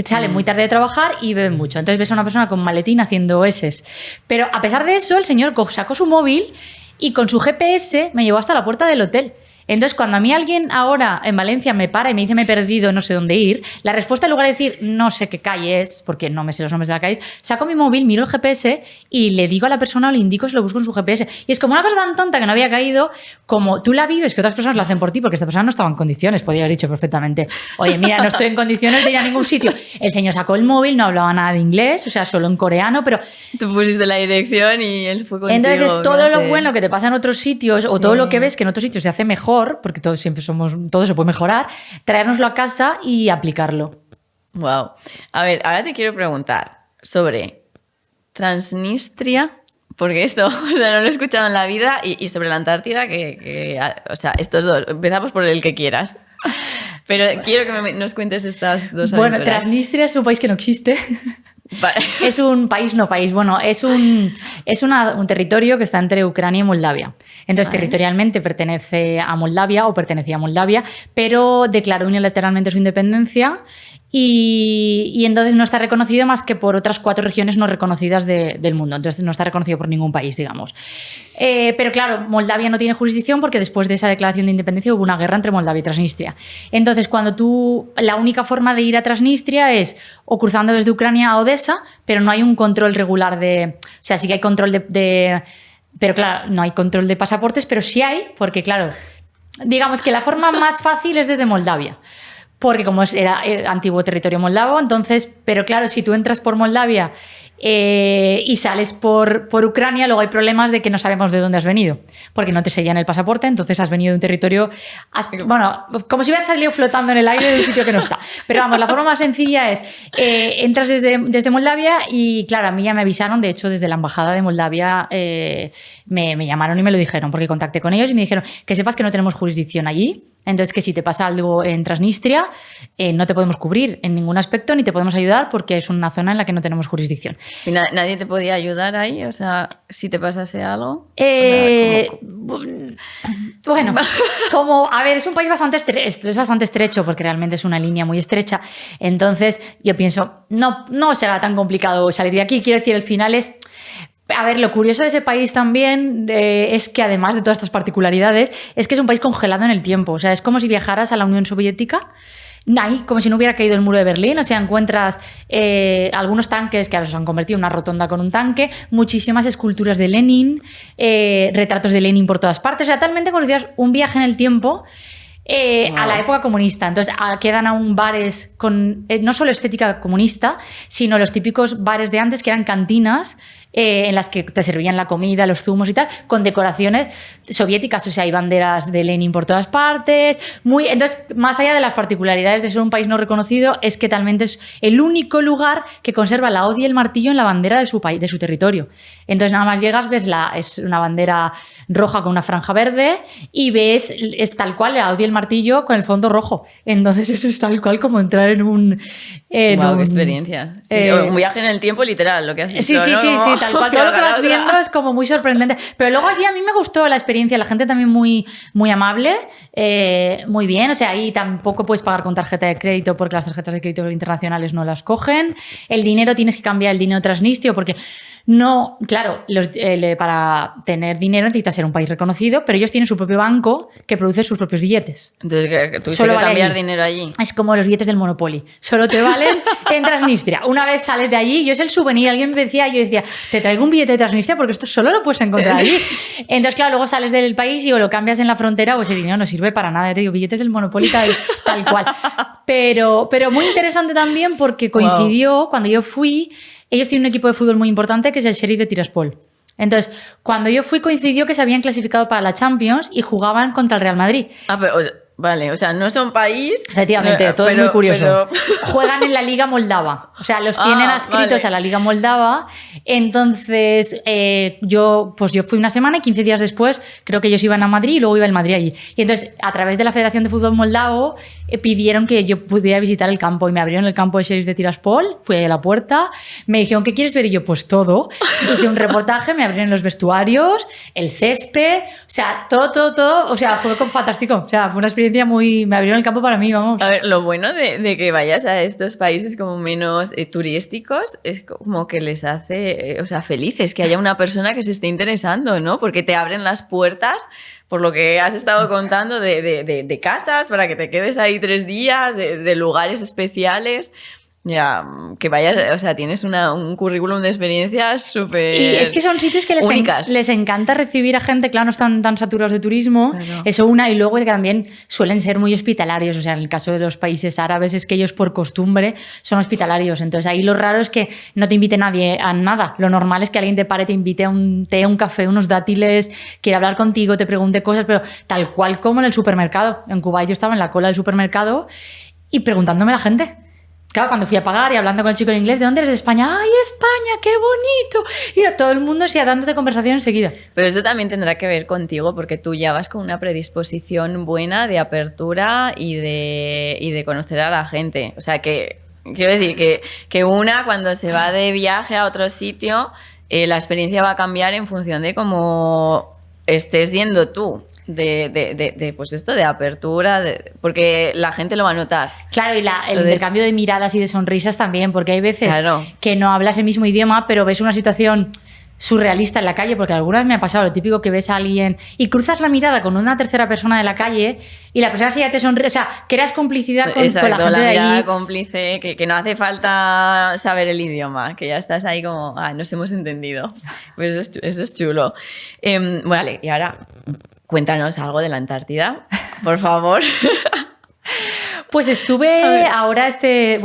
Salen muy tarde de trabajar y beben mucho. Entonces ves a una persona con maletín haciendo eses. Pero a pesar de eso, el señor sacó su móvil y con su GPS me llevó hasta la puerta del hotel. Entonces, cuando a mí alguien ahora en Valencia me para y me dice me he perdido, no sé dónde ir, la respuesta, en lugar de decir no sé qué calle es, porque no me sé los nombres de la calle, saco mi móvil, miro el GPS y le digo a la persona o le indico si lo busco en su GPS. Y es como una cosa tan tonta que no había caído, como tú la vives, que otras personas lo hacen por ti, porque esta persona no estaba en condiciones, podría haber dicho perfectamente, oye, mira, no estoy en condiciones de ir a ningún sitio. El señor sacó el móvil, no hablaba nada de inglés, o sea, solo en coreano, pero... Tú pusiste la dirección y él fue contigo. Entonces es todo lo bueno que te pasa en otros sitios, sí, o todo lo que ves que en otros sitios se hace mejor, porque todo se puede mejorar, traérnoslo a casa y aplicarlo. Wow. A ver, ahora te quiero preguntar sobre Transnistria, porque esto o sea, no lo he escuchado en la vida, y sobre la Antártida, o sea, estos dos, empezamos por el que quieras. Pero quiero que nos cuentes estas dos aventuras. Bueno, Transnistria es un país que no existe. Es un país, no país, bueno, es un territorio que está entre Ucrania y Moldavia. Entonces, territorialmente pertenece a Moldavia o pertenecía a Moldavia, pero declaró unilateralmente su independencia y entonces no está reconocido más que por otras 4 regiones no reconocidas del mundo. Entonces no está reconocido por ningún país, digamos. Pero claro, Moldavia no tiene jurisdicción porque después de esa declaración de independencia hubo una guerra entre Moldavia y Transnistria. Entonces, la única forma de ir a Transnistria es o cruzando desde Ucrania a Odessa, pero no hay un control regular o sea, sí que hay control pero claro, no hay control de pasaportes, pero sí hay, porque claro, digamos que la forma más fácil es desde Moldavia. Porque como era el antiguo territorio moldavo, entonces, pero claro, si tú entras por Moldavia y sales por Ucrania, luego hay problemas de que no sabemos de dónde has venido, porque no te sellan el pasaporte, entonces has venido de un territorio, bueno, como si hubieras salido flotando en el aire de un sitio que no está. Pero vamos, la forma más sencilla es, entras desde Moldavia y claro, a mí ya me avisaron, de hecho desde la embajada de Moldavia me llamaron y me lo dijeron, porque contacté con ellos y me dijeron que sepas que no tenemos jurisdicción allí. Entonces, que si te pasa algo en Transnistria, no te podemos cubrir en ningún aspecto ni te podemos ayudar porque es una zona en la que no tenemos jurisdicción. ¿Y nadie te podía ayudar ahí? O sea, si te pasase algo. Bueno, a ver, es un país bastante estrecho porque realmente es una línea muy estrecha. Entonces, yo pienso, no será tan complicado salir de aquí. Quiero decir, el final es... A ver, lo curioso de ese país también es que además de todas estas particularidades, es que es un país congelado en el tiempo. O sea, es como si viajaras a la Unión Soviética, ahí, como si no hubiera caído el muro de Berlín. O sea, encuentras algunos tanques que ahora se han convertido en una rotonda con un tanque, muchísimas esculturas de Lenin, retratos de Lenin por todas partes. O sea, talmente como si hicieras un viaje en el tiempo a la época comunista. Entonces quedan aún bares con no solo estética comunista, sino los típicos bares de antes que eran cantinas en las que te servían la comida, los zumos y tal, con decoraciones soviéticas. O sea, hay banderas de Lenin por todas partes. Entonces, más allá de las particularidades de ser un país no reconocido, es que talmente es el único lugar que conserva la hoz y el martillo en la bandera de su país, de su territorio. Entonces, nada más llegas, es una bandera roja con una franja verde y ves, es tal cual, la hoz y el martillo con el fondo rojo. Entonces, eso es tal cual como entrar en un... qué experiencia. Sí, un viaje en el tiempo literal, lo que has visto. Sí, tal cual. Todo lo que vas viendo es como muy sorprendente. Pero luego allí a mí me gustó la experiencia, la gente también muy, muy amable, muy bien. O sea, ahí tampoco puedes pagar con tarjeta de crédito porque las tarjetas de crédito internacionales no las cogen. El dinero tienes que cambiar el dinero transnistrio porque... No, claro, para tener dinero necesitas ser un país reconocido, pero ellos tienen su propio banco que produce sus propios billetes. Entonces, ¿tuviste que cambiar dinero allí? Es como los billetes del Monopoly. Solo te valen en Transnistria. Una vez sales de allí, yo es el souvenir. Alguien me decía, yo decía, te traigo un billete de Transnistria porque esto solo lo puedes encontrar allí. Entonces, claro, luego sales del país y o lo cambias en la frontera o ese dinero no sirve para nada. Te digo, billetes del Monopoly tal cual. Pero muy interesante también porque coincidió cuando yo fui... Ellos tienen un equipo de fútbol muy importante que es el Sheriff de Tiraspol. Entonces, cuando yo fui coincidió que se habían clasificado para la Champions y jugaban contra el Real Madrid. Pero, vale, o sea, no son país... Efectivamente, todo es muy curioso. Juegan en la Liga Moldava. O sea, los tienen adscritos a la Liga Moldava. Entonces, yo fui una semana y 15 días después creo que ellos iban a Madrid y luego iba el Madrid allí. Y entonces, a través de la Federación de Fútbol Moldavo, pidieron que yo pudiera visitar el campo y me abrieron el campo de Sheriff de Tiraspol. Fui ahí a la puerta, me dijeron, ¿qué quieres ver? Y yo, pues todo. Hice un reportaje, me abrieron los vestuarios, el césped, o sea, todo. O sea, fue fantástico. O sea, fue una experiencia me abrieron el campo para mí, vamos. A ver, lo bueno de que vayas a estos países como menos turísticos es como que les hace, felices que haya una persona que se esté interesando, ¿no? Porque te abren las puertas, por lo que has estado contando, de casas para que te quedes ahí 3 días, de lugares especiales. Ya, que vayas, o sea, tienes un currículum de experiencias súper Y es que son sitios que les encanta recibir a gente, claro, no están tan saturados de turismo, claro. Eso y luego que también suelen ser muy hospitalarios, o sea, en el caso de los países árabes es que ellos por costumbre son hospitalarios, entonces ahí lo raro es que no te invite nadie a nada, lo normal es que alguien te pare, te invite a un té, un café, unos dátiles, quiera hablar contigo, te pregunte cosas, pero tal cual como en el supermercado. En Kuwait yo estaba en la cola del supermercado y preguntándome a la gente. Claro, cuando fui a pagar y hablando con el chico en inglés, ¿de dónde eres? De España. ¡Ay, España, qué bonito! Y todo el mundo se iba dándote conversación enseguida. Pero esto también tendrá que ver contigo, porque tú ya vas con una predisposición buena de apertura y de conocer a la gente. O sea, que quiero decir que una cuando se va de viaje a otro sitio, la experiencia va a cambiar en función de cómo estés yendo tú. pues esto, de apertura, porque la gente lo va a notar. Claro, y el intercambio de miradas y de sonrisas también, porque hay veces que no hablas el mismo idioma, pero ves una situación surrealista en la calle, porque alguna vez me ha pasado lo típico que ves a alguien y cruzas la mirada con una tercera persona de la calle y la persona sí ya te sonríe, o sea, creas complicidad con la gente de mirada allí. Cómplice, que no hace falta saber el idioma, que ya estás ahí como, nos hemos entendido. Pues eso es chulo. Vale, y ahora cuéntanos algo de la Antártida, por favor. Pues estuve ahora este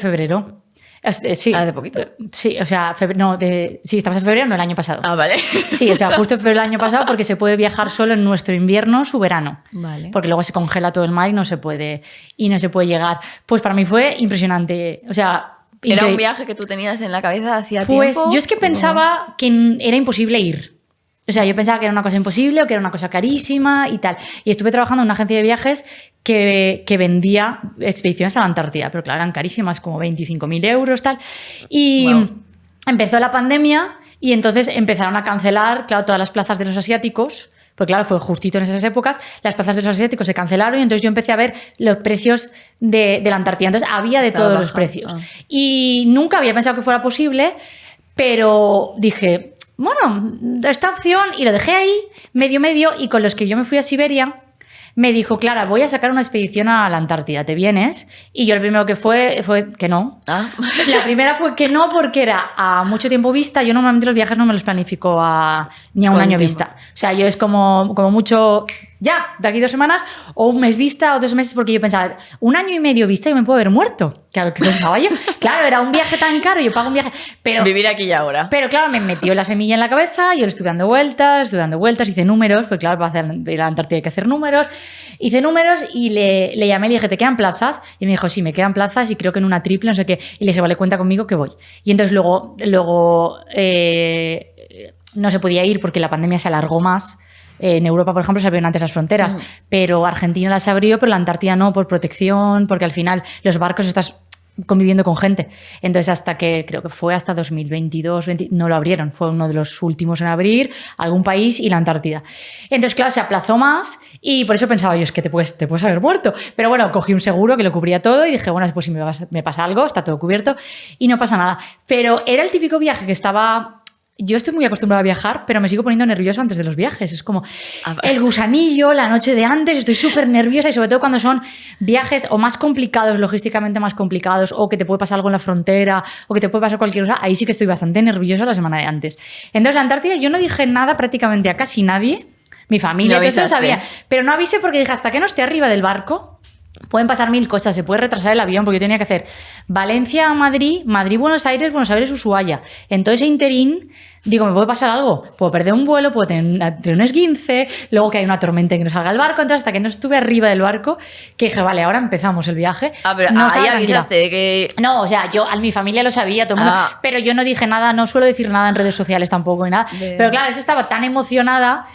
febrero. Sí. ¿Hace poquito? Sí, o sea, sí, estamos en febrero, no el año pasado. Vale. Sí, o sea, justo en febrero del año pasado, porque se puede viajar solo en nuestro invierno, su verano. Vale. Porque luego se congela todo el mar y no se puede llegar. Pues para mí fue impresionante. O sea, ¿era un viaje que tú tenías en la cabeza hacía tiempo? Pues yo es que pensaba que era imposible ir. O sea, yo pensaba que era una cosa imposible o que era una cosa carísima y tal. Y estuve trabajando en una agencia de viajes que vendía expediciones a la Antártida, pero claro, eran carísimas, como 25.000 euros, tal. Y empezó la pandemia y entonces empezaron a cancelar, claro, todas las plazas de los asiáticos, porque claro, fue justito en esas épocas, las plazas de los asiáticos se cancelaron y entonces yo empecé a ver los precios de la Antártida. Entonces había de todos los precios. Y nunca había pensado que fuera posible, pero dije, bueno, esta opción, y lo dejé ahí, medio, y con los que yo me fui a Siberia, me dijo, Clara, voy a sacar una expedición a la Antártida, ¿te vienes? Y yo lo primero que fue que no. La primera fue que no, porque era a mucho tiempo vista. Yo normalmente los viajes no me los planifico ni a un año vista. O sea, yo es como mucho, ya, de aquí 2 semanas, o un mes vista, o 2 meses, porque yo pensaba, 1 año y medio vista y me puedo haber muerto. Claro, que pensaba yo. Claro, era un viaje tan caro, yo pago un viaje, pero... Vivir aquí y ahora. Pero claro, me metió la semilla en la cabeza, yo le estuve dando vueltas, hice números, porque claro, para ir a la Antártida hay que hacer números. Hice números y le llamé y le dije, ¿te quedan plazas? Y me dijo, sí, me quedan plazas y creo que en una triple, no sé qué. Y le dije, vale, cuenta conmigo que voy. Y entonces luego no se podía ir porque la pandemia se alargó más. En Europa, por ejemplo, se abrieron antes las fronteras, pero Argentina las abrió, pero la Antártida no, por protección, porque al final los barcos estás conviviendo con gente. Entonces, hasta que creo que fue hasta 2022, no lo abrieron. Fue uno de los últimos en abrir, algún país y la Antártida. Entonces, claro, se aplazó más y por eso pensaba yo, es que te puedes haber muerto. Pero bueno, cogí un seguro que lo cubría todo y dije, bueno, pues si me pasa algo, está todo cubierto y no pasa nada. Pero era el típico viaje que estaba... Yo estoy muy acostumbrada a viajar, pero me sigo poniendo nerviosa antes de los viajes. Es como el gusanillo, la noche de antes, estoy súper nerviosa y sobre todo cuando son viajes o más complicados, logísticamente más complicados, o que te puede pasar algo en la frontera, o que te puede pasar cualquier cosa, ahí sí que estoy bastante nerviosa la semana de antes. Entonces, la Antártida yo no dije nada prácticamente a casi nadie. Mi familia, no todo lo sabía. Pero no avisé porque dije, hasta que no esté arriba del barco... Pueden pasar 1000 cosas, se puede retrasar el avión porque yo tenía que hacer Valencia a Madrid, Madrid-Buenos Aires, Buenos Aires-Ushuaia. En todo ese interín, digo, ¿me puede pasar algo? Puedo perder un vuelo, puedo tener un esguince, luego que hay una tormenta y que no salga el barco. Entonces, hasta que no estuve arriba del barco, que dije, vale, ahora empezamos el viaje. Pero no ahí avisaste que... No, o sea, yo a mi familia lo sabía, todo el mundo, pero yo no dije nada, no suelo decir nada en redes sociales tampoco y nada. Pero claro, esa estaba tan emocionada...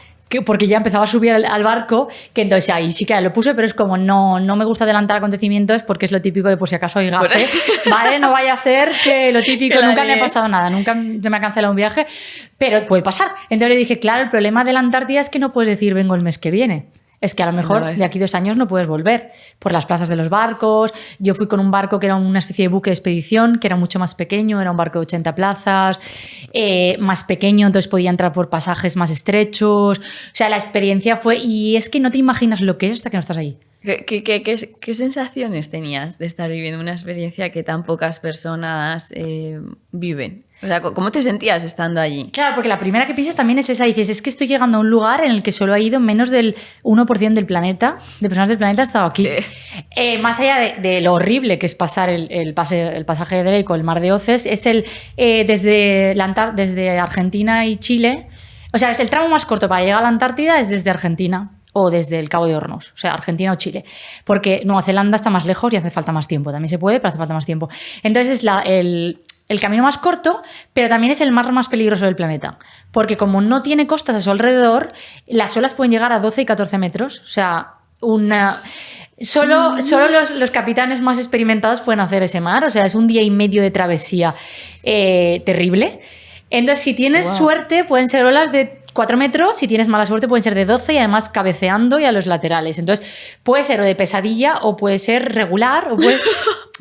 porque ya empezaba a subir al barco, que entonces ahí sí que lo puse, pero es como no me gusta adelantar acontecimientos porque es lo típico de por si acaso hay gafe, ¿vale? No vaya a ser que lo típico, nunca me ha pasado nada, nunca se me ha cancelado un viaje, pero puede pasar. Entonces le dije, claro, el problema de la Antártida es que no puedes decir vengo el mes que viene. Es que a lo mejor de aquí 2 años no puedes volver por las plazas de los barcos. Yo fui con un barco que era una especie de buque de expedición, que era mucho más pequeño, era un barco de 80 plazas, más pequeño, entonces podía entrar por pasajes más estrechos. O sea, la experiencia fue... Y es que no te imaginas lo que es hasta que no estás allí. ¿Qué sensaciones tenías de estar viviendo una experiencia que tan pocas personas viven? O sea, ¿cómo te sentías estando allí? Claro, porque la primera que piensas también es esa. Dices, es que estoy llegando a un lugar en el que solo ha ido menos del 1% del planeta, de personas del planeta ha estado aquí. Más allá de lo horrible que es pasar el pasaje de Drake o el Mar de Oces, es desde Argentina y Chile. O sea, es el tramo más corto para llegar a la Antártida es desde Argentina o desde el Cabo de Hornos, o sea, Argentina o Chile. Porque Nueva Zelanda está más lejos y hace falta más tiempo. También se puede, pero hace falta más tiempo. Entonces es el camino más corto, pero también es el mar más peligroso del planeta. Porque como no tiene costas a su alrededor, las olas pueden llegar a 12 y 14 metros. O sea, Solo los capitanes más experimentados pueden hacer ese mar. O sea, es 1 día y medio de travesía terrible. Entonces, si tienes suerte, pueden ser olas de 4 metros, si tienes mala suerte pueden ser de 12 y además cabeceando y a los laterales. Entonces puede ser o de pesadilla o puede ser regular.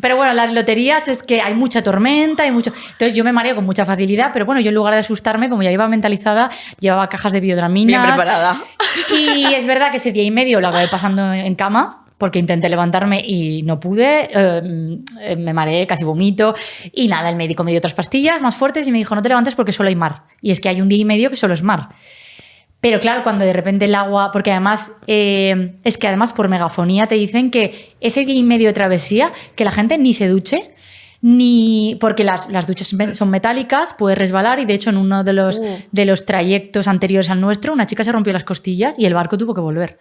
Pero bueno, las loterías es que hay mucha tormenta, hay mucho... Entonces yo me mareo con mucha facilidad, pero bueno, yo en lugar de asustarme, como ya iba mentalizada, llevaba cajas de biodramina. Bien preparada. Y es verdad que ese día y medio lo acabé pasando en cama, porque intenté levantarme y no pude, me mareé, casi vomito, y nada, el médico me dio otras pastillas más fuertes y me dijo, no te levantes porque solo hay mar. Y es que hay un día y medio que solo es mar. Pero claro, cuando de repente el agua, porque además, es que además por megafonía te dicen que ese día y medio de travesía, que la gente ni se duche, ni porque las duchas son metálicas, puede resbalar, y de hecho en uno de los trayectos anteriores al nuestro, una chica se rompió las costillas y el barco tuvo que volver.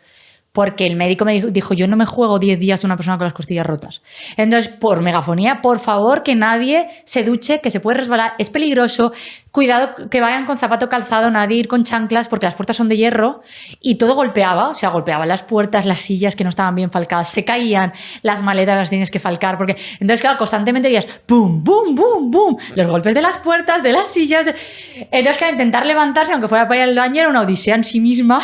Porque el médico me dijo, yo no me juego 10 días a una persona con las costillas rotas. Entonces, por megafonía, por favor, que nadie se duche, que se puede resbalar, es peligroso. Cuidado que vayan con zapato calzado, nadie ir con chanclas, porque las puertas son de hierro y todo golpeaba. O sea, golpeaban las puertas, las sillas que no estaban bien falcadas, se caían, las maletas las tienes que falcar. Porque entonces, claro, constantemente veías pum, bum, bum, bum, los golpes de las puertas, de las sillas. Entonces, claro, intentar levantarse, aunque fuera para ir al baño, era una odisea en sí misma.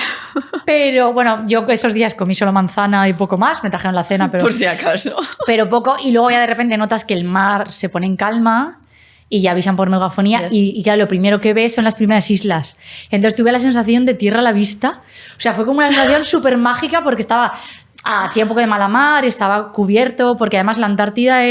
Pero bueno, yo esos días comí solo manzana y poco más, me trajeron la cena, pero... Por si acaso. Pero poco, y luego ya de repente notas que el mar se pone en calma y ya avisan por megafonía, y claro, lo primero que ves son las primeras islas. Entonces tuve la sensación de tierra a la vista, o sea, fue como una sensación súper mágica porque hacía un poco de mala mar, estaba cubierto, porque además la Antártida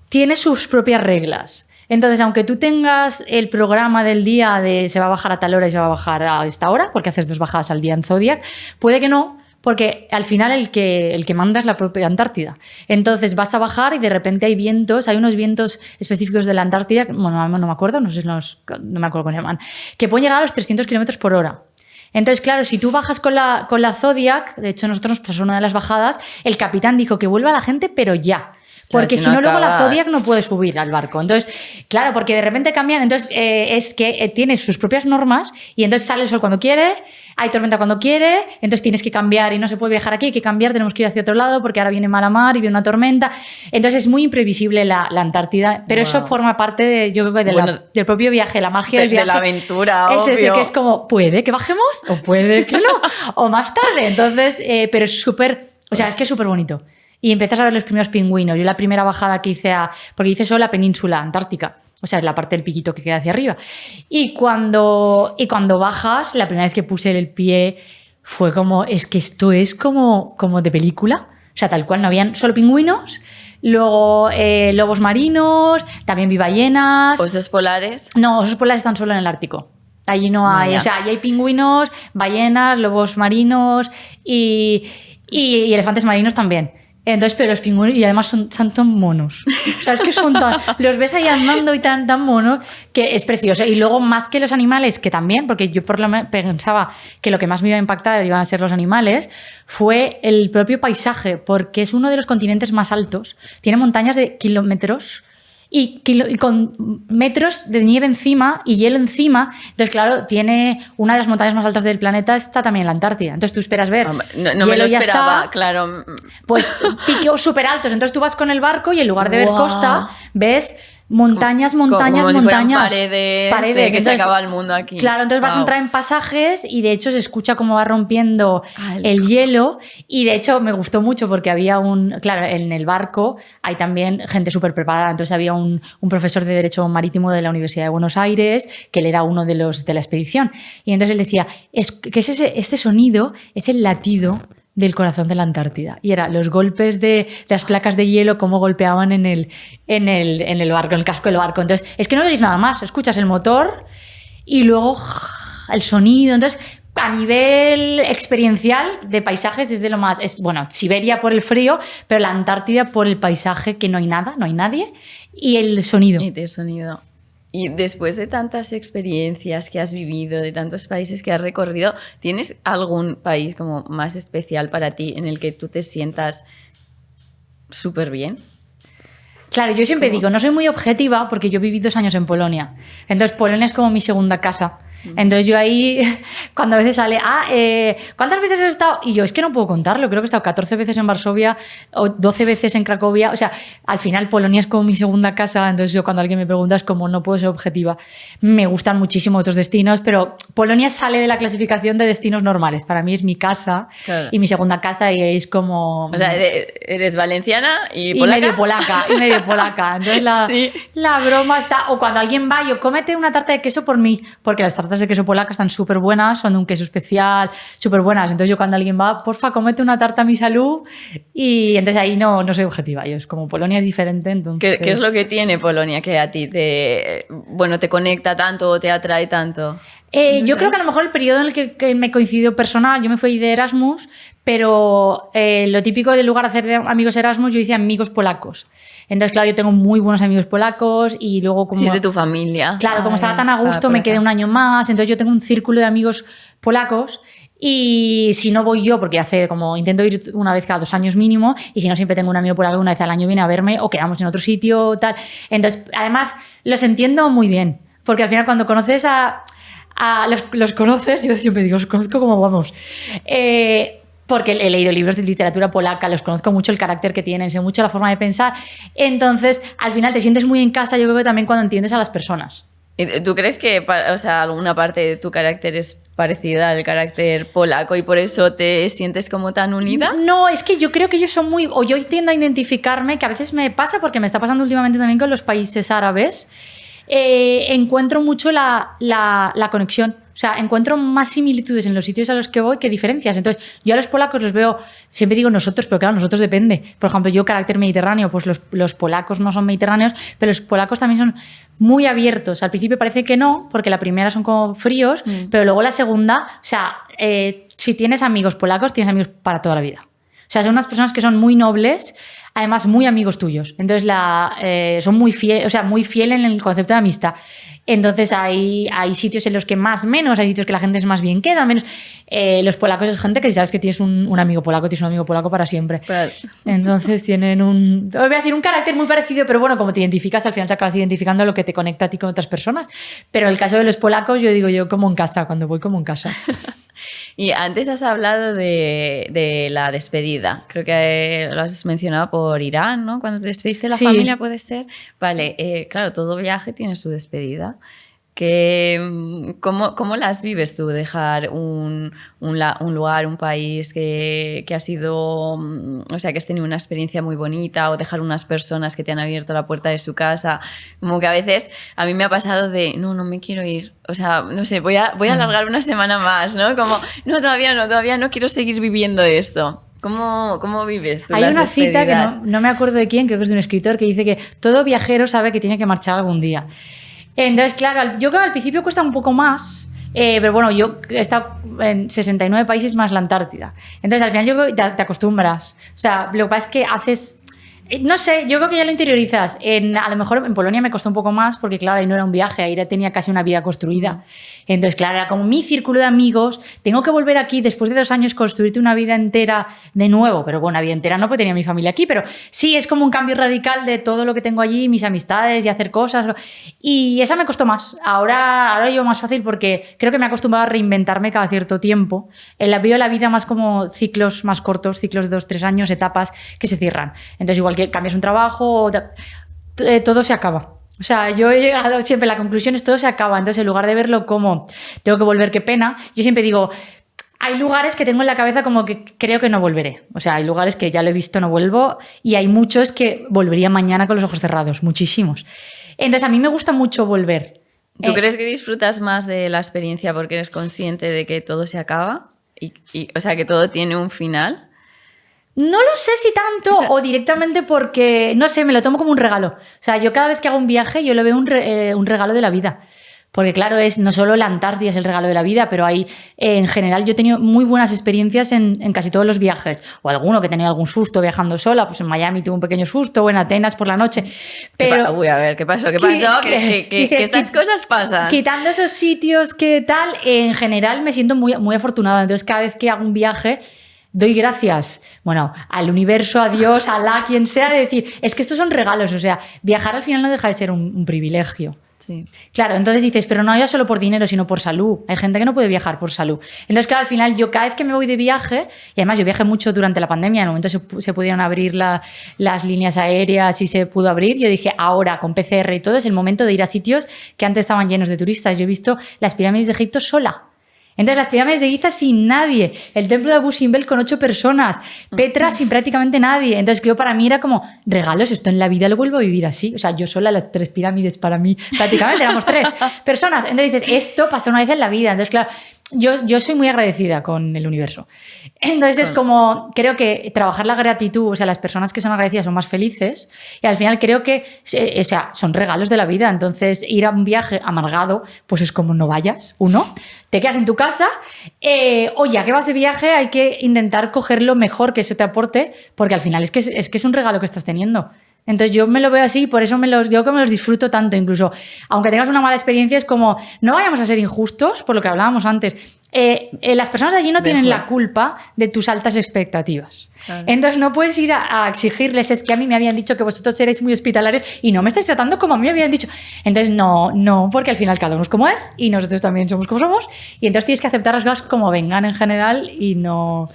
tiene sus propias reglas. Entonces, aunque tú tengas el programa del día de se va a bajar a tal hora y se va a bajar a esta hora, porque haces 2 bajadas al día en Zodiac, puede que no, porque al final el que manda es la propia Antártida. Entonces vas a bajar y de repente hay vientos, hay unos vientos específicos de la Antártida, bueno, no me acuerdo, no me acuerdo cómo se llaman, que pueden llegar a los 300 kilómetros por hora. Entonces, claro, si tú bajas con la Zodiac, de hecho nosotros nos pasó una de las bajadas, el capitán dijo que vuelva la gente, pero ya. Porque si no, luego la Zodiac no puede subir al barco. Entonces, claro, porque de repente cambian. Entonces, es que tiene sus propias normas y entonces sale el sol cuando quiere, hay tormenta cuando quiere, entonces tienes que cambiar y no se puede viajar aquí, hay que cambiar, tenemos que ir hacia otro lado porque ahora viene mala mar y viene una tormenta. Entonces, es muy imprevisible la Antártida, pero eso forma parte, yo creo que del propio viaje, la magia del viaje. De la aventura, es obvio. Ese que es como, puede que bajemos o puede que no, o más tarde. Entonces, pero es súper, o sea, es que es súper bonito. Y empiezas a ver los primeros pingüinos. Yo la primera bajada que hice porque hice solo la península antártica, o sea, la parte del piquito que queda hacia arriba. Y cuando bajas, la primera vez que puse el pie fue como, es que esto es como de película. O sea, tal cual, no habían solo pingüinos, luego lobos marinos, también vi ballenas. ¿Osos polares? No, osos polares están solo en el Ártico. Allí no hay, o sea, allí hay pingüinos, ballenas, lobos marinos y elefantes marinos también. Entonces, pero los pingüinos, y además son tan monos. O sea, es que los ves ahí andando y tan monos que es precioso. Y luego, más que los animales, que también, porque yo por lo menos pensaba que lo que más me iba a impactar iban a ser los animales, fue el propio paisaje, porque es uno de los continentes más altos. Tiene montañas de kilómetros y con metros de nieve encima y hielo encima. Entonces, claro, tiene una de las montañas más altas del planeta, está también en la Antártida. Entonces tú esperas ver no hielo, me lo ya esperaba, está, claro. pues picos súper altos. Entonces tú vas con el barco y en lugar de ver costa, ves montañas, como montañas. Si paredes de que se acaba el mundo aquí. Claro, entonces vas a entrar en pasajes y de hecho se escucha cómo va rompiendo el hielo, y de hecho me gustó mucho porque había claro, en el barco hay también gente súper preparada. Entonces había un profesor de Derecho Marítimo de la Universidad de Buenos Aires, que él era uno de la expedición, y entonces él decía, este sonido es el latido del corazón de la Antártida. Y era los golpes de las placas de hielo, cómo golpeaban en el barco, en el casco del barco. Entonces, es que no oís nada más, escuchas el motor y luego el sonido. Entonces, a nivel experiencial de paisajes es de lo más... Bueno, Siberia por el frío, pero la Antártida por el paisaje, que no hay nada, no hay nadie, y el sonido. Y el sonido. Y después de tantas experiencias que has vivido, de tantos países que has recorrido, ¿tienes algún país como más especial para ti en el que tú te sientas súper bien? Claro, yo siempre digo, no soy muy objetiva porque yo viví 2 años en Polonia. Entonces, Polonia es como mi segunda casa. Entonces yo ahí, cuando a veces sale, ¿cuántas veces has estado? Y yo, es que no puedo contarlo, creo que he estado 14 veces en Varsovia o 12 veces en Cracovia. O sea, al final Polonia es como mi segunda casa, entonces yo cuando alguien me pregunta es como no puedo ser objetiva. Me gustan muchísimo otros destinos, pero Polonia sale de la clasificación de destinos normales. Para mí es mi casa y mi segunda casa y es como... O sea, eres valenciana y polaca. Y medio polaca. Entonces la broma está... O cuando alguien va, yo cómete una tarta de queso por mí, porque las tartas de queso polaca están súper buenas, son de un queso especial, súper buenas. Entonces yo cuando alguien va, porfa, cómete una tarta a mi salud. Y entonces ahí no soy objetiva. Yo es como Polonia es diferente, entonces... ¿Qué es lo que tiene Polonia que a ti te conecta tanto o te atrae tanto? Yo creo que a lo mejor el periodo en el que me coincidió personal, yo me fui de Erasmus, pero lo típico del lugar de hacer amigos Erasmus, yo hice amigos polacos. Entonces, claro, yo tengo muy buenos amigos polacos y luego como... Sí, es de tu familia. Claro, como estaba tan a gusto, me quedé un año más, entonces yo tengo un círculo de amigos polacos y si no voy yo, porque intento ir una vez cada 2 años mínimo, y si no siempre tengo un amigo polaco que una vez al año viene a verme o quedamos en otro sitio, tal. Entonces, además, los entiendo muy bien, porque al final cuando conoces los conoces, yo siempre digo, los conozco como vamos. Porque he leído libros de literatura polaca, los conozco mucho el carácter que tienen, sé mucho la forma de pensar. Entonces, al final te sientes muy en casa, yo creo que también cuando entiendes a las personas. ¿Tú crees que alguna parte de tu carácter es parecida al carácter polaco y por eso te sientes como tan unida? No, es que yo creo que ellos son o yo tiendo a identificarme, que a veces me pasa, porque me está pasando últimamente también con los países árabes, encuentro mucho la conexión. O sea, encuentro más similitudes en los sitios a los que voy que diferencias. Entonces, yo a los polacos los veo, siempre digo nosotros, pero claro, nosotros depende. Por ejemplo, yo carácter mediterráneo, pues los polacos no son mediterráneos, pero los polacos también son muy abiertos. Al principio parece que no, porque la primera son como fríos, pero luego la segunda, o sea, si tienes amigos polacos, tienes amigos para toda la vida. O sea, son unas personas que son muy nobles, además muy amigos tuyos. Entonces, son muy fiel en el concepto de amistad. Entonces hay sitios en los que más menos, hay sitios que la gente es más bien queda, menos. Los polacos es gente que si sabes que tienes un amigo polaco, tienes un amigo polaco para siempre. Entonces tienen voy a decir, un carácter muy parecido, pero bueno, como te identificas, al final te acabas identificando lo que te conecta a ti con otras personas. Pero el caso de los polacos, yo digo yo como en casa, cuando voy como en casa. Y antes has hablado de la despedida. Creo que lo has mencionado por Irán, ¿no? Cuando te despediste de la familia, ¿puede ser? Vale, claro, todo viaje tiene su despedida. ¿Cómo las vives tú? Dejar un lugar, un país que ha sido, o sea, que has tenido una experiencia muy bonita, o dejar unas personas que te han abierto la puerta de su casa. Como que a veces a mí me ha pasado de, no me quiero ir. O sea, no sé, voy a alargar una semana más, ¿no? Como, todavía no quiero seguir viviendo esto. ¿Cómo vives tú? Hay una cita que no me acuerdo de quién, creo que es de un escritor, que dice que todo viajero sabe que tiene que marchar algún día. Entonces, claro, yo creo que al principio cuesta un poco más, pero bueno, yo he estado en 69 países más la Antártida. Entonces, al final yo creo que te acostumbras. O sea, lo que pasa es que haces... No sé, yo creo que ya lo interiorizas. A lo mejor en Polonia me costó un poco más porque, claro, ahí no era un viaje, ahí tenía casi una vida construida. Entonces, claro, era como mi círculo de amigos. Tengo que volver aquí después de 2 años, construirte una vida entera de nuevo. Pero bueno, una vida entera no, porque tenía mi familia aquí. Pero sí, es como un cambio radical de todo lo que tengo allí, mis amistades y hacer cosas. Y esa me costó más. Ahora yo más fácil porque creo que me he acostumbrado a reinventarme cada cierto tiempo. Veo la vida más como ciclos más cortos, ciclos de 2-3 años, etapas que se cierran. Entonces, igual que cambias un trabajo, todo se acaba. O sea, yo he llegado siempre, la conclusión es todo se acaba. Entonces, en lugar de verlo como tengo que volver, qué pena, yo siempre digo, hay lugares que tengo en la cabeza como que creo que no volveré. O sea, hay lugares que ya lo he visto, no vuelvo, y hay muchos que volvería mañana con los ojos cerrados, muchísimos. Entonces, a mí me gusta mucho volver. ¿Tú crees que disfrutas más de la experiencia porque eres consciente de que todo se acaba? O sea, que todo tiene un final. No lo sé si tanto o directamente porque, no sé, me lo tomo como un regalo. O sea, yo cada vez que hago un viaje yo lo veo un regalo de la vida. Porque claro, no solo la Antártida es el regalo de la vida, pero en general yo he tenido muy buenas experiencias en casi todos los viajes. O alguno que tenía algún susto viajando sola, pues en Miami tuve un pequeño susto, o en Atenas por la noche. Pero, uy, a ver, ¿qué pasó? Que estas cosas pasan. Quitando esos sitios que tal, en general me siento muy, muy afortunada. Entonces cada vez que hago un viaje doy gracias, bueno, al universo, a Dios, a Alá, quien sea, de decir, es que estos son regalos, o sea, viajar al final no deja de ser un privilegio. Sí. Claro, entonces dices, pero no ya solo por dinero, sino por salud. Hay gente que no puede viajar por salud. Entonces, claro, al final yo cada vez que me voy de viaje, y además yo viajé mucho durante la pandemia, en el momento se pudieron abrir las líneas aéreas y se pudo abrir, yo dije, ahora con PCR y todo es el momento de ir a sitios que antes estaban llenos de turistas. Yo he visto las pirámides de Egipto sola. Entonces, las pirámides de Giza sin nadie, el templo de Abu Simbel con 8 personas, Petra sin prácticamente nadie. Entonces, yo para mí era como, regalos, esto en la vida lo vuelvo a vivir así. O sea, yo sola, las 3 pirámides para mí, prácticamente éramos 3 personas. Entonces dices, esto pasa una vez en la vida. Entonces, claro, yo soy muy agradecida con el universo. Entonces es como, creo que trabajar la gratitud, o sea, las personas que son agradecidas son más felices y al final creo que, o sea, son regalos de la vida. Entonces ir a un viaje amargado, pues es como no vayas, te quedas en tu casa, o ya que vas de viaje hay que intentar coger lo mejor que eso te aporte, porque al final es que es un regalo que estás teniendo. Entonces yo me lo veo así, por eso digo que me los disfruto tanto, incluso aunque tengas una mala experiencia, es como, no vayamos a ser injustos, por lo que hablábamos antes. Las personas de allí no tienen la culpa de tus altas expectativas. Claro. Entonces no puedes ir a exigirles, es que a mí me habían dicho que vosotros erais muy hospitalarios y no me estáis tratando como a mí me habían dicho. Entonces no, porque al final cada uno es como es y nosotros también somos como somos y entonces tienes que aceptar las cosas como vengan en general y no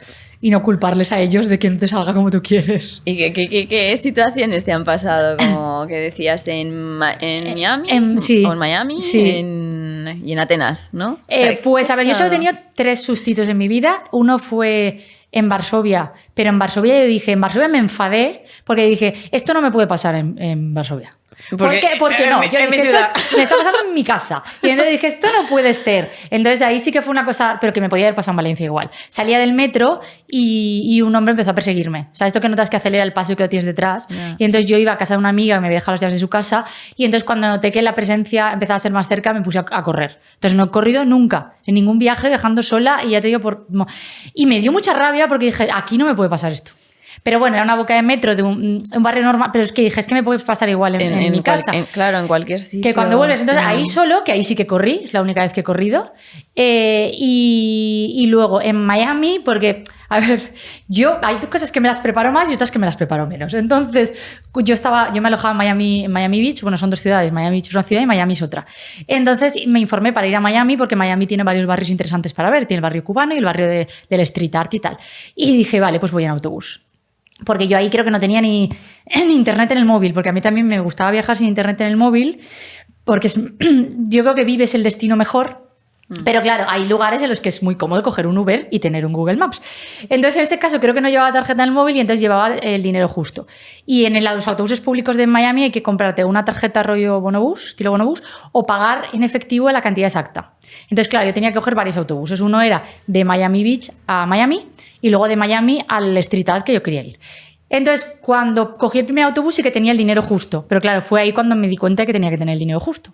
culparles a ellos de que no te salga como tú quieres. ¿Y qué situaciones te han pasado? Como que decías en Miami, sí, o en Miami, sí. y en Atenas, ¿no? O sea, pues a ver, yo solo he tenido 3 sustitos en mi vida. Uno fue en Varsovia, pero en Varsovia yo dije, en Varsovia me enfadé porque dije, esto no me puede pasar en Varsovia. ¿Por qué? Porque no. Yo dije, me está pasando en mi casa. Y entonces dije, esto no puede ser. Entonces ahí sí que fue una cosa, pero que me podía haber pasado en Valencia igual. Salía del metro y un hombre empezó a perseguirme. O sea, esto que notas que acelera el paso que lo tienes detrás. Yeah. Y entonces yo iba a casa de una amiga que me había dejado las llaves de su casa y entonces cuando noté que la presencia empezaba a ser más cerca me puse a correr. Entonces no he corrido nunca, en ningún viaje, viajando sola y ya te digo, y me dio mucha rabia porque dije, aquí no me puede pasar esto. Pero bueno, era una boca de metro de un barrio normal, pero es que dije, es que me puede pasar igual en mi casa. Claro, en cualquier sitio. Que cuando vuelves, entonces ahí solo, que ahí sí que corrí, es la única vez que he corrido. Y luego en Miami, porque, a ver, hay cosas que me las preparo más y otras que me las preparo menos. Entonces, yo me alojaba en Miami Beach, bueno, son 2 ciudades, Miami Beach es una ciudad y Miami es otra. Entonces me informé para ir a Miami porque Miami tiene varios barrios interesantes para ver, tiene el barrio cubano y el barrio del street art y tal. Y dije, vale, pues voy en autobús. Porque yo ahí creo que no tenía ni internet en el móvil, porque a mí también me gustaba viajar sin internet en el móvil, porque yo creo que vives el destino mejor, pero claro, hay lugares en los que es muy cómodo coger un Uber y tener un Google Maps. Entonces en ese caso creo que no llevaba tarjeta en el móvil y entonces llevaba el dinero justo. Y en los autobuses públicos de Miami hay que comprarte una tarjeta rollo bonobús, estilo bonobús, o pagar en efectivo la cantidad exacta. Entonces claro, yo tenía que coger varios autobuses. Uno era de Miami Beach a Miami y luego de Miami al Street Art que yo quería ir. Entonces, cuando cogí el primer autobús sí que tenía el dinero justo, pero claro, fue ahí cuando me di cuenta de que tenía que tener el dinero justo.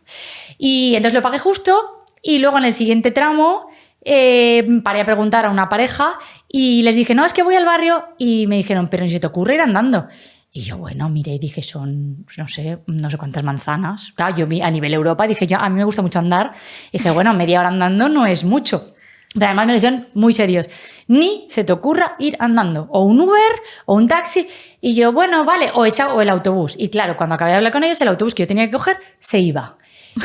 Y entonces lo pagué justo y luego en el siguiente tramo paré a preguntar a una pareja y les dije, no, es que voy al barrio y me dijeron, pero ni se te ocurre ir andando. Y yo, bueno, miré y dije, son, no sé cuántas manzanas. Claro, yo a nivel Europa dije, a mí me gusta mucho andar. Y dije, bueno, media hora andando no es mucho. Pero además me lo dijeron muy serios. Ni se te ocurra ir andando. O un Uber, o un taxi. Y yo, bueno, vale, o el autobús. Y claro, cuando acabé de hablar con ellos, el autobús que yo tenía que coger se iba.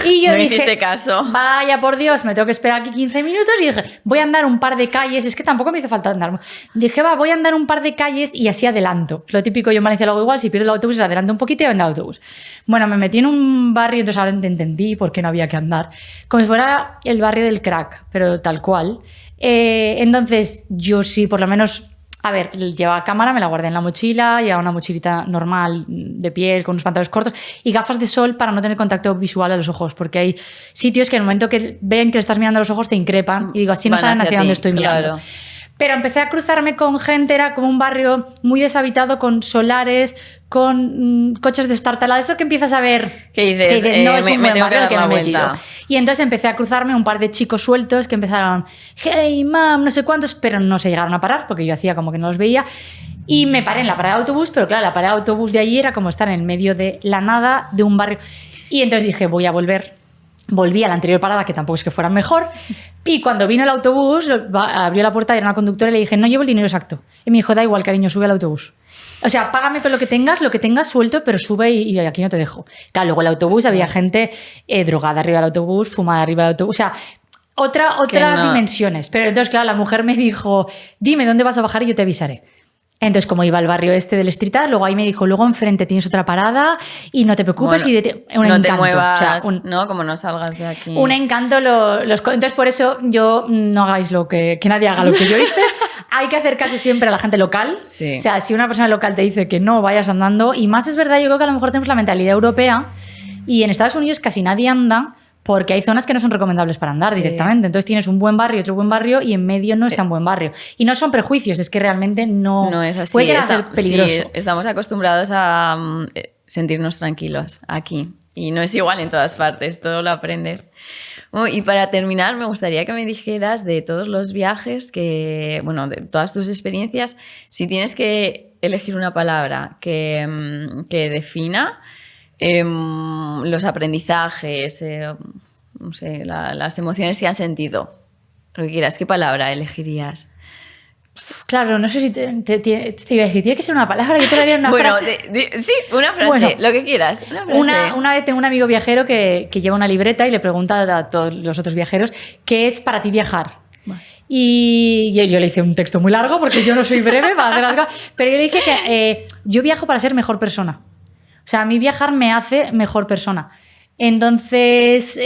Y yo no dije, hiciste caso. Vaya por Dios, me tengo que esperar aquí 15 minutos. Y dije, voy a andar un par de calles. Es que tampoco me hizo falta andar. Dije, voy a andar un par de calles y así adelanto. Lo típico, yo en Valencia lo hago igual. Si pierdo el autobús, adelanto un poquito y ando al autobús. Bueno, me metí en un barrio, entonces ahora entendí por qué no había que andar. Como si fuera el barrio del crack, pero tal cual. Entonces, yo sí, por lo menos... A ver, llevaba cámara, me la guardé en la mochila, llevaba una mochilita normal de piel con unos pantalones cortos y gafas de sol para no tener contacto visual a los ojos, porque hay sitios que en el momento que ven que le estás mirando a los ojos te increpan y digo, así no saben hacia dónde estoy mirando. Pero empecé a cruzarme con gente, era como un barrio muy deshabitado, con solares, con coches de destartalados. Eso que empiezas a ver... ¿Qué dices? No, es un buen barrio que me he metido. Vuelta. Y entonces empecé a cruzarme un par de chicos sueltos que empezaron, hey, mam, no sé cuántos, pero no se llegaron a parar porque yo hacía como que no los veía. Y me paré en la parada de autobús, pero claro, la parada de autobús de allí era como estar en medio de la nada, de un barrio. Y entonces dije, voy a volver. Volví a la anterior parada, que tampoco es que fuera mejor, y cuando vino el autobús, abrió la puerta y era una conductora y le dije, no llevo el dinero exacto. Y me dijo, da igual, cariño, sube al autobús. O sea, págame con lo que tengas suelto, pero sube y aquí no te dejo. Claro, luego el autobús había gente drogada arriba del autobús, fumada arriba del autobús, o sea, otras dimensiones. Pero entonces, claro, la mujer me dijo, dime dónde vas a bajar y yo te avisaré. Entonces, como iba al barrio este del Street Art, luego ahí me dijo, luego enfrente tienes otra parada y no te preocupes. Bueno, un no encanto. te muevas, O sea, ¿no? Como no salgas de aquí. Un encanto. Entonces, por eso yo no hagáis que nadie haga lo que yo hice. Hay que hacer caso siempre a la gente local. Sí. O sea, si una persona local te dice que no vayas andando, y más es verdad, yo creo que a lo mejor tenemos la mentalidad europea y en Estados Unidos casi nadie anda porque hay zonas que no son recomendables para andar directamente. Entonces tienes un buen barrio, otro buen barrio y en medio no es tan buen barrio. Y no son prejuicios, es que realmente no es así. Puede llegar a ser peligroso. Sí, estamos acostumbrados a sentirnos tranquilos aquí y no es igual en todas partes, todo lo aprendes. Y para terminar, me gustaría que me dijeras de todos los viajes, de todas tus experiencias, si tienes que elegir una palabra que defina los aprendizajes, no sé, las emociones que has sentido, lo que quieras, ¿qué palabra elegirías? Claro, no sé si te iba a decir, tiene que ser una palabra, yo te lo haría una frase. Sí, una frase, lo que quieras. Una vez tengo un amigo viajero que lleva una libreta y le pregunta a todos los otros viajeros ¿qué es para ti viajar? Bueno. Y yo le hice un texto muy largo porque yo no soy breve para hacer las cosas, pero yo le dije que yo viajo para ser mejor persona. O sea, a mí viajar me hace mejor persona. Entonces,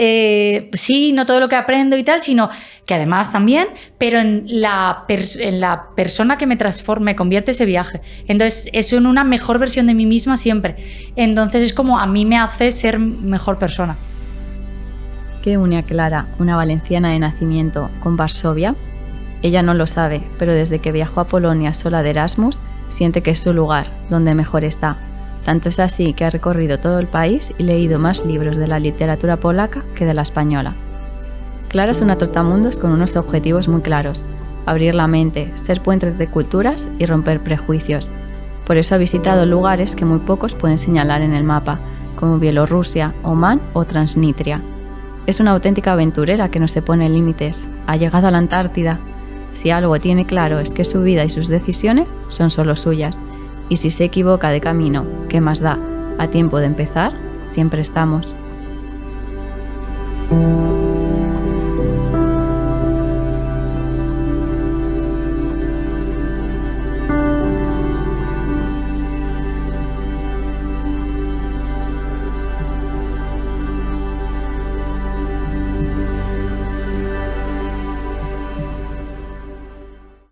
sí, no todo lo que aprendo y tal, sino que además también, pero en la persona que me transforme, convierte ese viaje. Entonces, es en una mejor versión de mí misma siempre. Entonces, es como a mí me hace ser mejor persona. ¿Qué une a Clara, una valenciana de nacimiento, con Varsovia? Ella no lo sabe, pero desde que viajó a Polonia sola de Erasmus, siente que es su lugar, donde mejor está. Tanto es así que ha recorrido todo el país y leído más libros de la literatura polaca que de la española. Clara es una trotamundos con unos objetivos muy claros: abrir la mente, ser puentes de culturas y romper prejuicios. Por eso ha visitado lugares que muy pocos pueden señalar en el mapa, como Bielorrusia, Omán o Transnistria. Es una auténtica aventurera que no se pone límites. Ha llegado a la Antártida. Si algo tiene claro es que su vida y sus decisiones son solo suyas. Y si se equivoca de camino, ¿qué más da? A tiempo de empezar, siempre estamos.